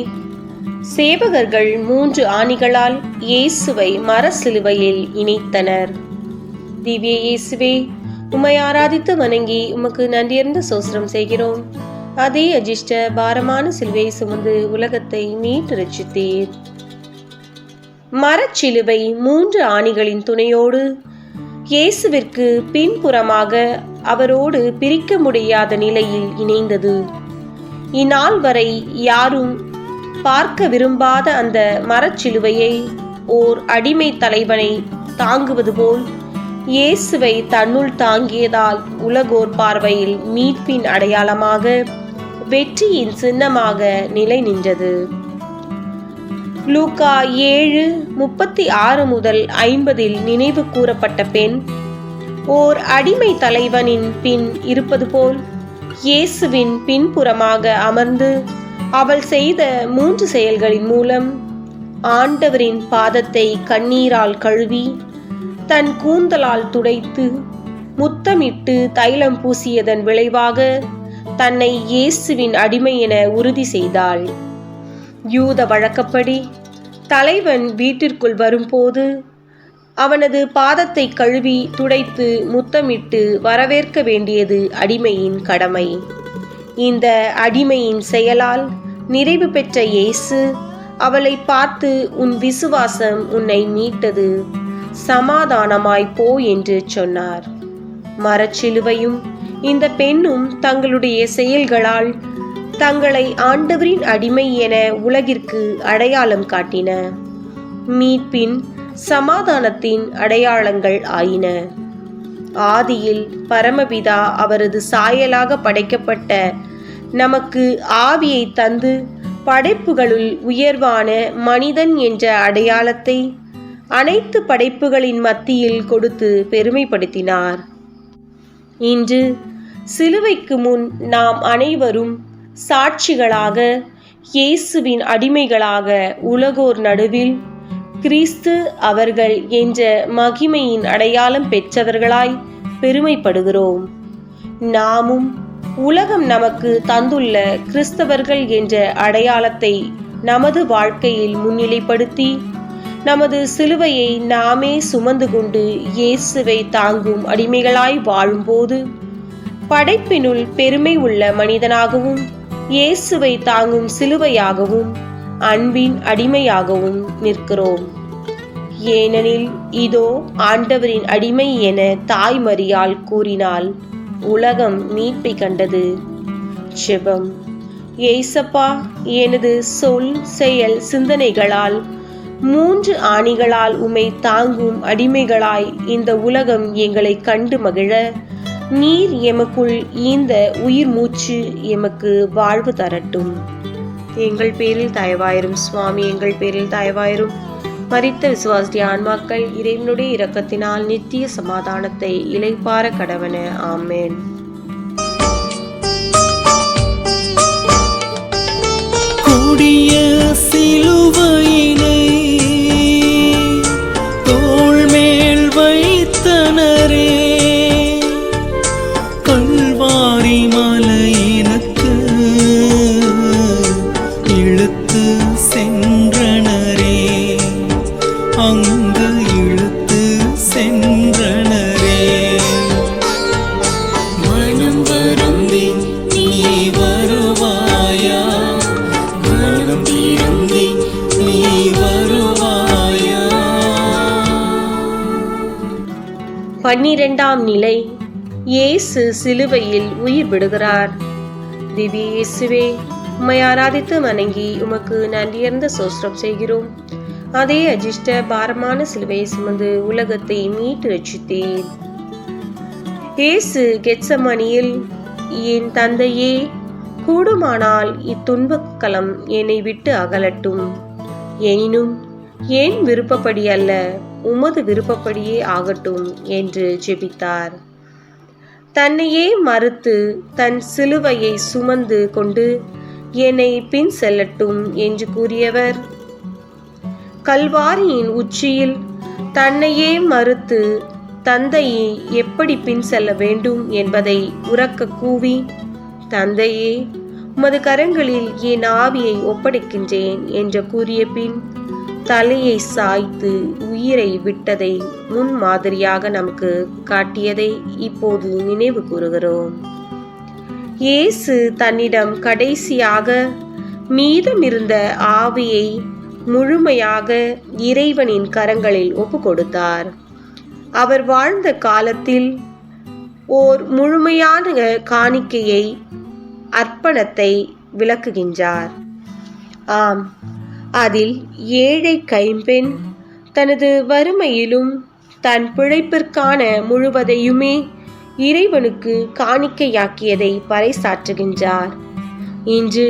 Speaker 1: சேவகர்கள் 3 ஆணிகளால் இயேசுவை மர சிலுவையில் இணைத்தனர். திவ்ய இயேசுவே, உம்மை ஆராதித்து வணங்கி உமக்கு நன்றியர்ந்த சோஸ்திரம் செய்கிறோம். அதே அஜிஷ்ட பாரமான சிலுவையை சுமந்து உலகத்தை மீட்டு ரட்சித்தீர். மரச்சிலுவை 3 ஆணிகளின் துணையோடு இயேசுவிற்கு பின்புறமாக அவரோடு பிரிக்க முடியாத நிலையில் இணைந்தது. இந்நாள் வரை யாரும் பார்க்க விரும்பாத அந்த மரச்சிலுவையை ஓர் அடிமை தலைவனை தாங்குவது போல் இயேசுவை தன்னுள் தாங்கியதால் உலகோர் பார்வையில் மீட்பின் அடையாளமாக, வெற்றியின் சின்னமாக நிலை நின்றது. லூக்கா 7:36 முதல் 50 நினைவு கூறப்பட்ட பெண் ஓர் அடிமை தலைவனின் பின் இருப்பது போல் இயேசுவின் பின்புறமாக அமர்ந்து அவள் செய்த 3 செயல்களின் மூலம் ஆண்டவரின் பாதத்தை கண்ணீரால் கழுவி, தன் கூந்தலால் துடைத்து, முத்தமிட்டு தைலம் பூசியதன் விளைவாக தன்னை இயேசுவின் அடிமை என உறுதி செய்தாள். யூத வழக்கப்படி தலைவன் வீட்டிற்குள் வரும்போது அவனது பாதத்தை கழுவி துடைத்து முத்தமிட்டு வரவேற்க வேண்டியது அடிமையின் கடமை. இந்த அடிமையின் செயலால் நிறைவு பெற்ற இயேசு அவளை பார்த்து, உன் விசுவாசம் உன்னை மீட்டது, சமாதானமாய் போ என்று சொன்னார். மரச்சிலுவையும் இந்த பெண்ணும் தங்களுடைய செயல்களால் தங்களை ஆண்டவரின் அடிமை என உலகிற்கு அடையாளம் காட்டின. மீட்பின் சமாதானத்தின் அடையாளங்கள் ஆயின. ஆதியில் பரமபிதா அவரது சாயலாக படைக்கப்பட்ட நமக்கு ஆவியை தந்து படைப்புகளுள் உயர்வான மனிதன் என்ற அடையாளத்தை அனைத்து படைப்புகளின் மத்தியில் கொடுத்து பெருமைப்படுத்தினார். இன்று சிலுவைக்கு முன் நாம் அனைவரும் சாட்சிகளாக, இயேசுவின் அடிமைகளாக உலகோர் நடுவில் கிறிஸ்து அவர்கள் என்ற மகிமையின் அடையாளம் பெற்றவர்களாய் பெருமைப்படுகிறோம். நாமும் உலகம் நமக்கு தந்துள்ள கிறிஸ்தவர்கள் என்ற அடையாளத்தை நமது வாழ்க்கையில் முன்னிலைப்படுத்தி நமது சிலுவையை நாமே சுமந்து கொண்டு இயேசுவை தாங்கும் அடிமைகளாய் வாழும்போது படைப்பினுள் பெருமை உள்ள மனிதனாகவும், இயேசுவை தாங்கும் சிலுவையாகவும், அன்பின் அடிமையாகவும் நிற்கிறோம். ஏனெனில் இதோ ஆண்டவரின் அடிமை என தாய் மரியாள் கூறினால் உலகம் மீட்பை கண்டது. ஜெபம். ஏசப்பா, எனது சொல், செயல், சிந்தனைகளால் 3 ஆணிகளால் உம்மை தாங்கும் அடிமைகளாய் இந்த உலகம் எங்களை கண்டு மகிழ நீர் எமக்குள் ஈந்த உயிர் மூச்சு எமக்கு வாழ்வு தரட்டும். எங்கள் பேரில் தயவாயிரும் சுவாமி, எங்கள் பேரில் தயவாயிரும். மரித்த விசுவாசிய ஆன்மாக்கள் இறைவனுடைய இரக்கத்தினால் நித்திய சமாதானத்தை இளைப்பார கடவன. ஆமென்.
Speaker 2: கொடிய சிலுவையினை தோள் மேல் வைத்தனரே, கல்வாரி மலையினுக்கு இழுத்து சென்றனரே, அங்கு இழுத்து சென்றனரே. மனம் வருந்தி நீ வருவாயா, மனம் திருந்தி நீ வருவாயா.
Speaker 1: 12ஆம் நிலை. இயேசு சிலுவையில் உயிர் விடுகிறார். திவ்ய இயேசுவே, உம்மை ஆராதித்து வணங்கி உமக்கு நன்றியர்ந்த சோஸ்திரம் செய்கிறோம். அதே அஜிஷ்ட பாரமான சிலுவையை சுமந்து உலகத்தை மீட்டு ரட்சித்தேன். இயேசு கெத்சமனியில், என் தந்தையே, கூடுமானால் இத்துன்பக்களம் என்னை விட்டு அகலட்டும், எனினும் என் விருப்பப்படி அல்ல உமது விருப்பப்படியே ஆகட்டும் என்று ஜெபித்தார். தன்னையே மறுத்து தன் சிலுவையை சுமந்து கொண்டு என்னை பின் செல்லட்டும் என்று கூறியவர், கல்வாரியின் உச்சியில் தன்னையே மறுத்து தந்தையை எப்படி பின் செல்ல வேண்டும் என்பதை உரக்க கூவி, தந்தையே, உமது கரங்களில் என் ஆவியை ஒப்படைக்கின்றேன் என்று கூறிய பின் தலையை சாய்த்து உயிரை விட்டதை முன் மாதிரியாக நமக்கு காட்டியதை இப்போது நினைவு கூறுகிறோம். இயேசு தன்னிடம் கடைசியாக மீதமிருந்த ஆவியை முழுமையாக இறைவனின் கரங்களில் ஒப்பு கொடுத்தார். அவர் வாழ்ந்த காலத்தில் ஓர் முழுமையான காணிக்கையை, அர்ப்பணத்தை விளக்குகின்றார். ஆம், அதில் ஏழை கைம்பெண் தனது வறுமையிலும் தன் பிழைப்பிற்கான முழுவதையுமே இறைவனுக்கு காணிக்கையாக்கியதை பறைசாற்றுகின்றார். இன்று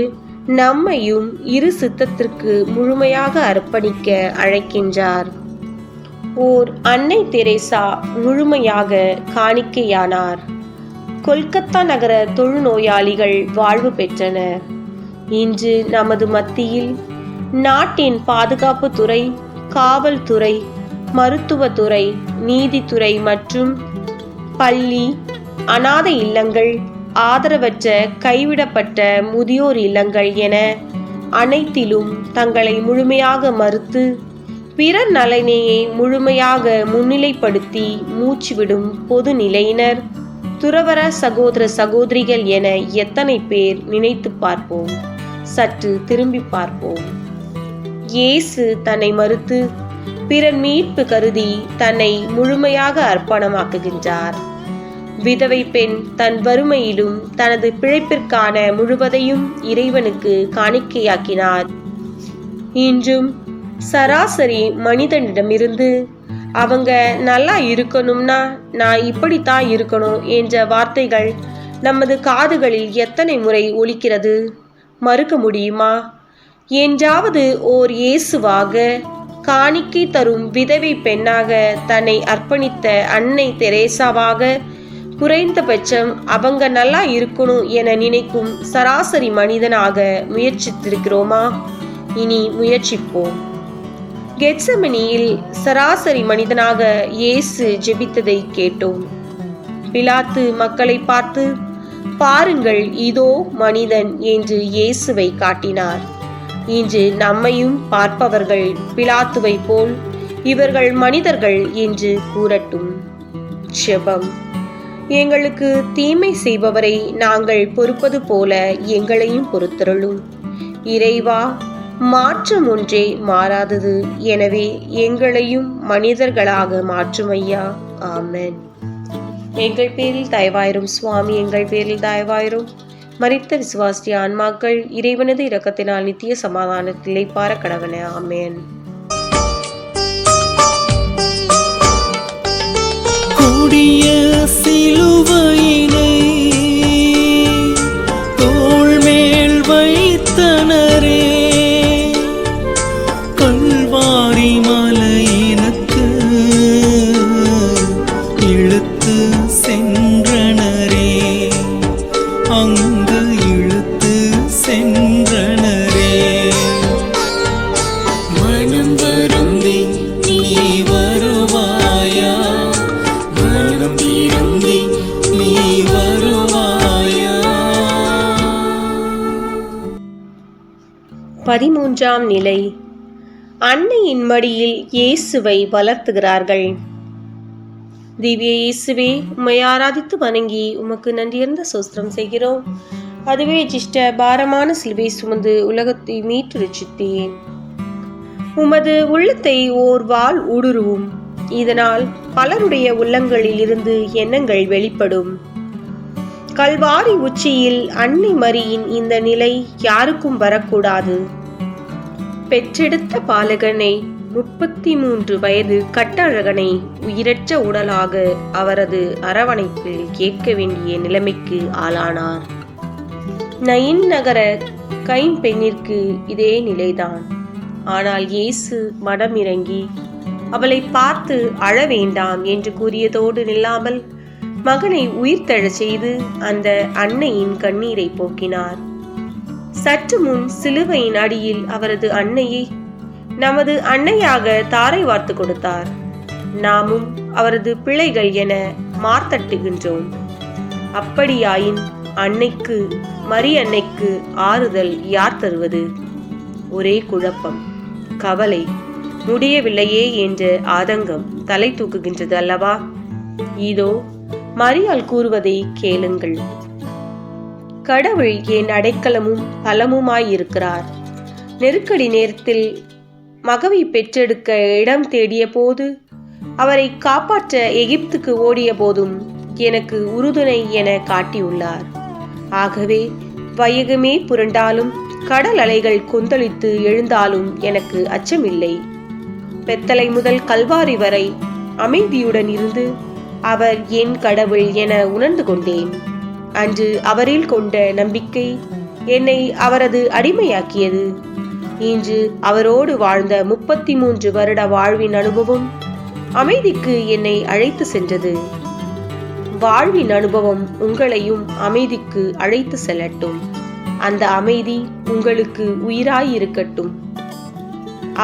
Speaker 1: நம்மையும் இரு சித்தத்திற்கு முழுமையாக அர்ப்பணிக்க அழைக்கின்றார். ஓர் அன்னை தெரேசா முழுமையாக காணிக்கையானார். கொல்கத்தா நகர தொழுநோயாளிகள் வாழ்வு பெற்றனர். இன்று நமது மத்தியில் நாட்டின் பாதுகாப்பு துறை, காவல்துறை, மருத்துவத்துறை, நீதித்துறை மற்றும் பள்ளி, அனாதை இல்லங்கள், ஆதரவற்ற கைவிடப்பட்ட முதியோர் இல்லங்கள் என அனைத்திலும் தங்களை முழுமையாக மறுத்து பிறர் நலனையை முழுமையாக முன்னிலைப்படுத்தி மூச்சுவிடும் பொது நிலையினர், துறவற சகோதர சகோதரிகள் என எத்தனை பேர் நினைத்து பார்ப்போம். சற்று திரும்பி பார்ப்போம். இயேசு தன்னை மறுத்து பிறர் மீட்பு கருதி தன்னை முழுமையாக அர்ப்பணமாக்குகின்றார். விதவை பெண் தன் வறுமையிலும் தனது பிழைப்பிற்கான முழுவதையும் இறைவனுக்கு காணிக்கையாக்கினார். இன்றும் சராசரி மனிதனிடமிருந்து அவங்க நல்லா இருக்கணும்னா நான் இப்படித்தான் இருக்கணும் என்ற வார்த்தைகள் நமது காதுகளில் எத்தனை முறை ஒலிக்கிறது? மறுக்க முடியுமா? என்றாவது ஓர் இயேசுவாக, காணிக்கை தரும் விதவை பெண்ணாக, தன்னை அர்ப்பணித்த அன்னை தெரேசாவாக, குறைந்தபட்சம் அவங்க நல்லா இருக்கணும் என நினைக்கும் சராசரி மனிதனாக முயற்சித்திருக்கிறோமா? இனி முயற்சிப்போம். கெத்செமனியில் சராசரி மனிதனாக இயேசு ஜெபித்ததை கேட்டோம். பிலாத்து மக்களை பார்த்து, பாருங்கள், இதோ மனிதன் என்று இயேசுவை காட்டினார். இன்று நம்மையும் பார்ப்பவர்கள் பிலாத்துவை போல் இவர்கள் மனிதர்கள் என்று கூறட்டும். ஜெபம். எங்களுக்கு தீமை செய்பவரை நாங்கள் பொறுப்பது போல எங்களையும் பொறுத்தருளும். இறைவா, மாற்றம் ஒன்றே மாறாதது, எனவே எங்களையும் மனிதர்களாக மாற்றும் ஐயா. ஆமென். எங்கள் பேரில் தயவாயிரும் சுவாமி, எங்கள் பேரில் தயவாயிரும். மரித்த விசுவாசிய ஆன்மாக்கள் இறைவனது இரக்கத்தினால் நித்திய சமாதானத்தில் இளைப்பாற கடவன. ஆமென்.
Speaker 2: கொடிய சிலுவையினை தோள் மேல் வைத்தனரே, கல்வாரி மலையினுக்கு இழுத்து சென்றனரே, அங்கு இழுத்து சென்றனரே. மனம் வருந்தி நீ வருவாயா, மனம் திருந்தி நீ வருவாயா.
Speaker 1: 13ஆம் நிலை. அன்னையின் மடியில் இயேசுவை வளர்த்துகிறார்கள். திவ்ய இயேசுவே, உம்மை ஆராதித்து வணங்கி உமக்கு நன்றியர்ந்த சோஸ்திரம் செய்கிறோம். அதுவே ஜிஷ்ட பாரமான சிலுவை சுமந்து உலகத்தை மீட்டு ரட்சித்தேன். உமது உள்ளத்தை ஓர் வாள் ஊடுருவும். இதனால் பலருடைய உள்ளங்களில் இருந்து எண்ணங்கள் வெளிப்படும். கல்வாரி உச்சியில் அன்னை மரியின் இந்த நிலை யாருக்கும் வரக்கூடாது. பெற்றெடுத்த பாலகனை 33 வயது கட்டழகனை உயிரற்ற உடலாக அவரது அரவணைப்பில் கேட்க வேண்டிய நிலைமைக்கு ஆளானார். நயின் நகர கைம்பெண்ணிற்கு இதே நிலைதான். ஆனால் இயேசு மனமிறங்கி அவளை பார்த்து அழ வேண்டாம் என்று கூறியதோடு நில்லாமல் மகனை உயிர்த்தெழச் செய்து அந்த அன்னையின் கண்ணீரை போக்கினார். சற்று முன் சிலுவையின் அடியில் அவரது அன்னையை நமது அன்னையாக தாரை வார்த்து கொடுத்தார். நாமும் அவரது பிள்ளைகள் என மார்த்தட்டுகின்றோம். அப்படியாயின் அன்னைக்கு, மரி அன்னைக்கு ஆறுதல் யார் தருவது? ஒரே குழப்பம், கவலை, முடியவில்லையே என்ற ஆதங்கம் தலை தூக்குகின்றது அல்லவா? இதோ மரியாள் கூறுவதை கேளுங்கள். கடவுள் என் அடைக்கலமும் பலமுமாயிருக்கிறார். நெருக்கடி நேரத்தில் மகவை பெற்றெடுக்க இடம் தேடிய போது, அவரை காப்பாற்ற எகிப்துக்கு ஓடிய போதும் எனக்கு உறுதுணை என காட்டியுள்ளார். ஆகவே வையகமே புரண்டாலும் கடல் அலைகள் கொந்தளித்து எழுந்தாலும் எனக்கு அச்சமில்லை. பெத்தலை முதல் கல்வாரி வரை அமைதியுடன் இருந்து அவர் என் கடவுள் என உணர்ந்து கொண்டேன். அன்று அவரில் கொண்ட நம்பிக்கை என்னை அவரது அடிமையாக்கியது. இன்று அவரோடு வாழ்ந்த 33 வருட வாழ்வின் அனுபவம் அமைதிக்கு என்னை அழைத்து சென்றது. வாழ்வின் அனுபவம் உங்களையும் அமைதிக்கு அழைத்து செல்லட்டும். அந்த அமைதி உங்களுக்கு உயிராயிருக்கட்டும்.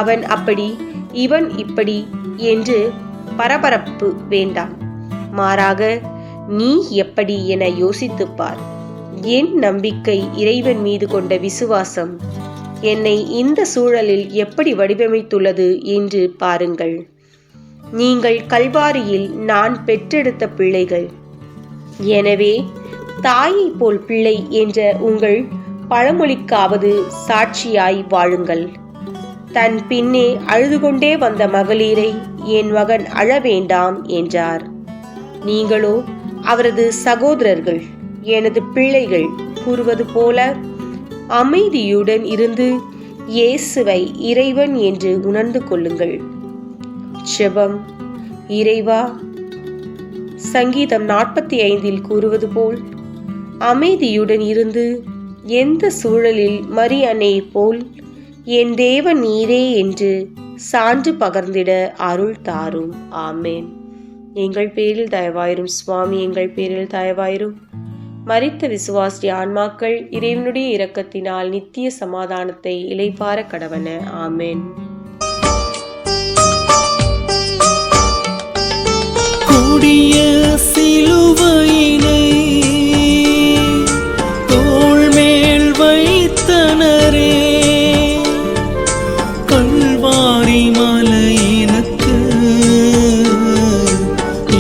Speaker 1: அவன் அப்படி, இவன் இப்படி என்று பரபரப்பு வேண்டாம். மாறாக நீ எப்படி என யோசித்துப்பார். என் நம்பிக்கை, இறைவன் மீது கொண்ட விசுவாசம் என்னை இந்த சூழலில் எப்படி வடிவமைத்துள்ளது என்று பாருங்கள். நீங்கள் கல்வாரியில் நான் பெற்றெடுத்த பிள்ளைகள். எனவே தாயை போல் பிள்ளை என்ற உங்கள் பழமொழிக்காவது சாட்சியாய் வாழுங்கள். தன் பின்னே அழுது கொண்டே வந்த மகளிரை என் மகன் அழ வேண்டாம் என்றார். நீங்களோ அவரது சகோதரர்கள், எனது பிள்ளைகள் கூறுவது போல அமைதியுடன் இருந்து இயேசுவை இறைவன் என்று உணர்ந்து கொள்ளுங்கள். ஜெபம். இறைவா, சங்கீதம் 45 கூறுவது போல் அமைதியுடன் இருந்து எந்த சூழலில் மரி அன்னை போல் என் தேவன் நீரே என்று சான்று பகர்ந்திட அருள் தாரும். ஆமேன். எங்கள் பேரில் தயவாயிரும் சுவாமி, எங்கள் பேரில் தயவாயிரும். மரித்த விசுவாசி ஆன்மாக்கள் இறைவனுடைய இரக்கத்தினால் நித்திய சமாதானத்தை இளைப்பாற கடவன. ஆமேன்.
Speaker 2: கொடிய சிலுவையினை தோள் மேல் வைத்தனரே, கல்வாரி மலையினுக்கு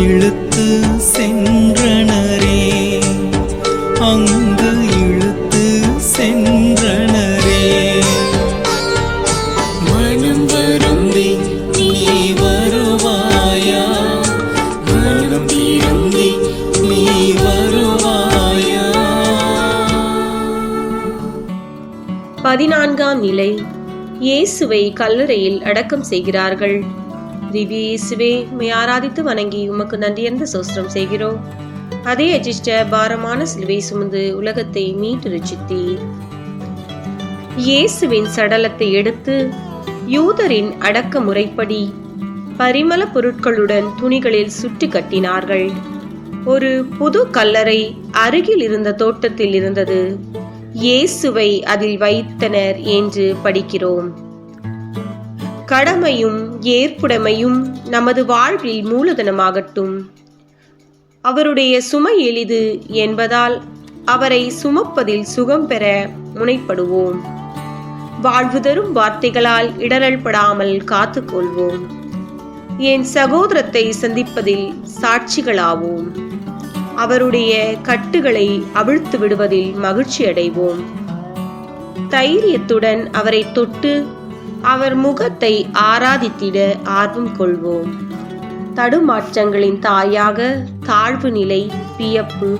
Speaker 2: இழுத்து சென்றனரே, அங்கு இழுத்து சென்றனரே. மனம் வருந்தி நீ வருவாயா, மனம்
Speaker 1: 14ஆம் நிலை. இயேசுவை கல்லறையில் அடக்கம் செய்கிறார்கள். திவ்ய இயேசுவே, உம்மை ஆராதித்து வணங்கி உமக்கு நன்றியர்ந்த சோஸ்திரம் செய்கிறோம். அதே அஜிஷ்ட பாரமான சிலுவை சுமந்து உலகத்தை மீட்டு ரட்சித்தீர். இயேசுவின் சடலத்தை எடுத்து யூதரின் அடக்க முறைப்படி பரிமள பொருட்களுடன் துணிகளில் சுற்றி கட்டினார்கள். ஒரு புது கல்லறை அருகில் இருந்த தோட்டத்தில் இருந்தது. இயேசுவை அதில் வைத்தனர் என்று படிக்கிறோம். கடமையும் ஏற்புடைமையும் நமது வாழ்வில் மூலதனமாகட்டும். அவருடைய சுமை எளிது என்பதால் அவரை சுமப்பதில் சுகம் பெற முனைப்படுவோம். வாழ்வு தரும் வார்த்தைகளால் இடரல் படாமல் காத்துக்கொள்வோம். என் சகோதரத்தை சந்திப்பதில் சாட்சிகளாவோம். அவருடைய கட்டுகளை அவிழ்த்து விடுவதில் மகிழ்ச்சி அடைவோம். தைரியத்துடன் அவரை தொட்டு அவர் முகத்தை ஆராதித்திட ஆர்வம் கொள்வோம். தடுமாற்றங்களின் தாயாக தாழ்வு நிலை, வியப்பு,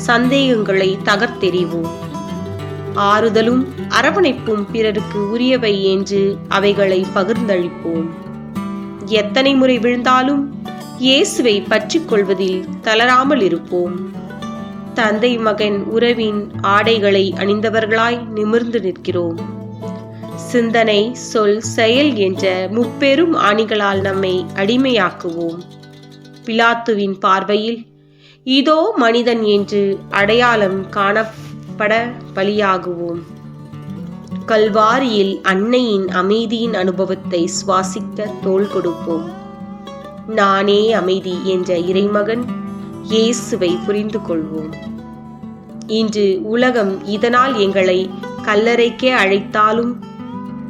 Speaker 1: சந்தேகங்களை தகர்த்தெறிவோம். ஆறுதலும் அரவணைப்பும் பிறருக்கு உரியவை என்று அவைகளை பகிர்ந்தளிப்போம். எத்தனை முறை விழுந்தாலும் இயேசுவை பற்றிக் கொள்வதில் தளராமல் இருப்போம். தந்தை மகன் உறவின் ஆடைகளை அணிந்தவர்களாய் நிமிர்ந்து நிற்கிறோம். சிந்தனை, சொல், செயல் என்ற முப்பெரும் ஆணிகளால் நம்மை அடிமையாக்குவோம். பிலாத்துவின் பார்வையில் இதோ மனிதன் என்று அடையாளம் காணப்பட பலியாகுவோம். கல்வாரியில் அன்னையின் அமைதியின் அனுபவத்தை சுவாசிக்க தோள் கொடுப்போம். நானே அமைதி என்ற இறைமகன் இயேசுவை புரிந்து கொள்வோம். இன்று உலகம் இதனால் எங்களை கல்லறைக்கே அழைத்தாலும்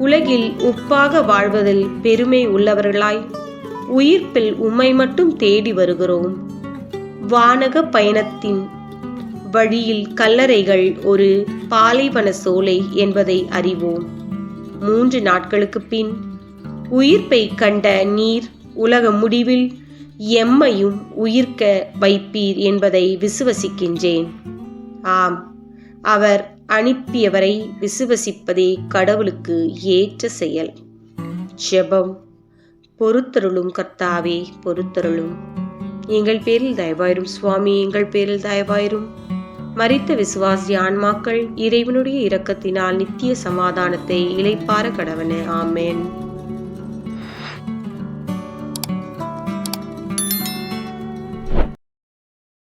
Speaker 1: உலகில் உப்பாக வாழ்வதில் பெருமை உள்ளவர்களாய் உயிர்ப்பில் உம்மை மட்டும் தேடி வருகிறோம். வானக பயணத்தின் வழியில் கல்லறைகள் ஒரு பாலைவன சோலை என்பதை அறிவோம். 3 நாட்களுக்கு பின் உயிர்ப்பை கண்ட நீர் உலக முடிவில் எம்மையும் உயிர்க்க வைப்பீர் என்பதை விசுவசிக்கின்றேன். ஆம், அவர் அனுப்பியவரை விசுவசிப்பதே கடவுளுக்கு ஏற்ற செயல். ஜெபம். பொறுத்தருளும் கர்த்தாவே, பொறுத்தருளும். எங்கள் பேரில் தயவாயிரும் சுவாமி, எங்கள் பேரில் தயவாயிரும். மரித்த விசுவாசி ஆன்மாக்கள் இறைவனுடைய இரக்கத்தினால் நித்திய சமாதானத்தை இளைப்பார கடவன. ஆமென்.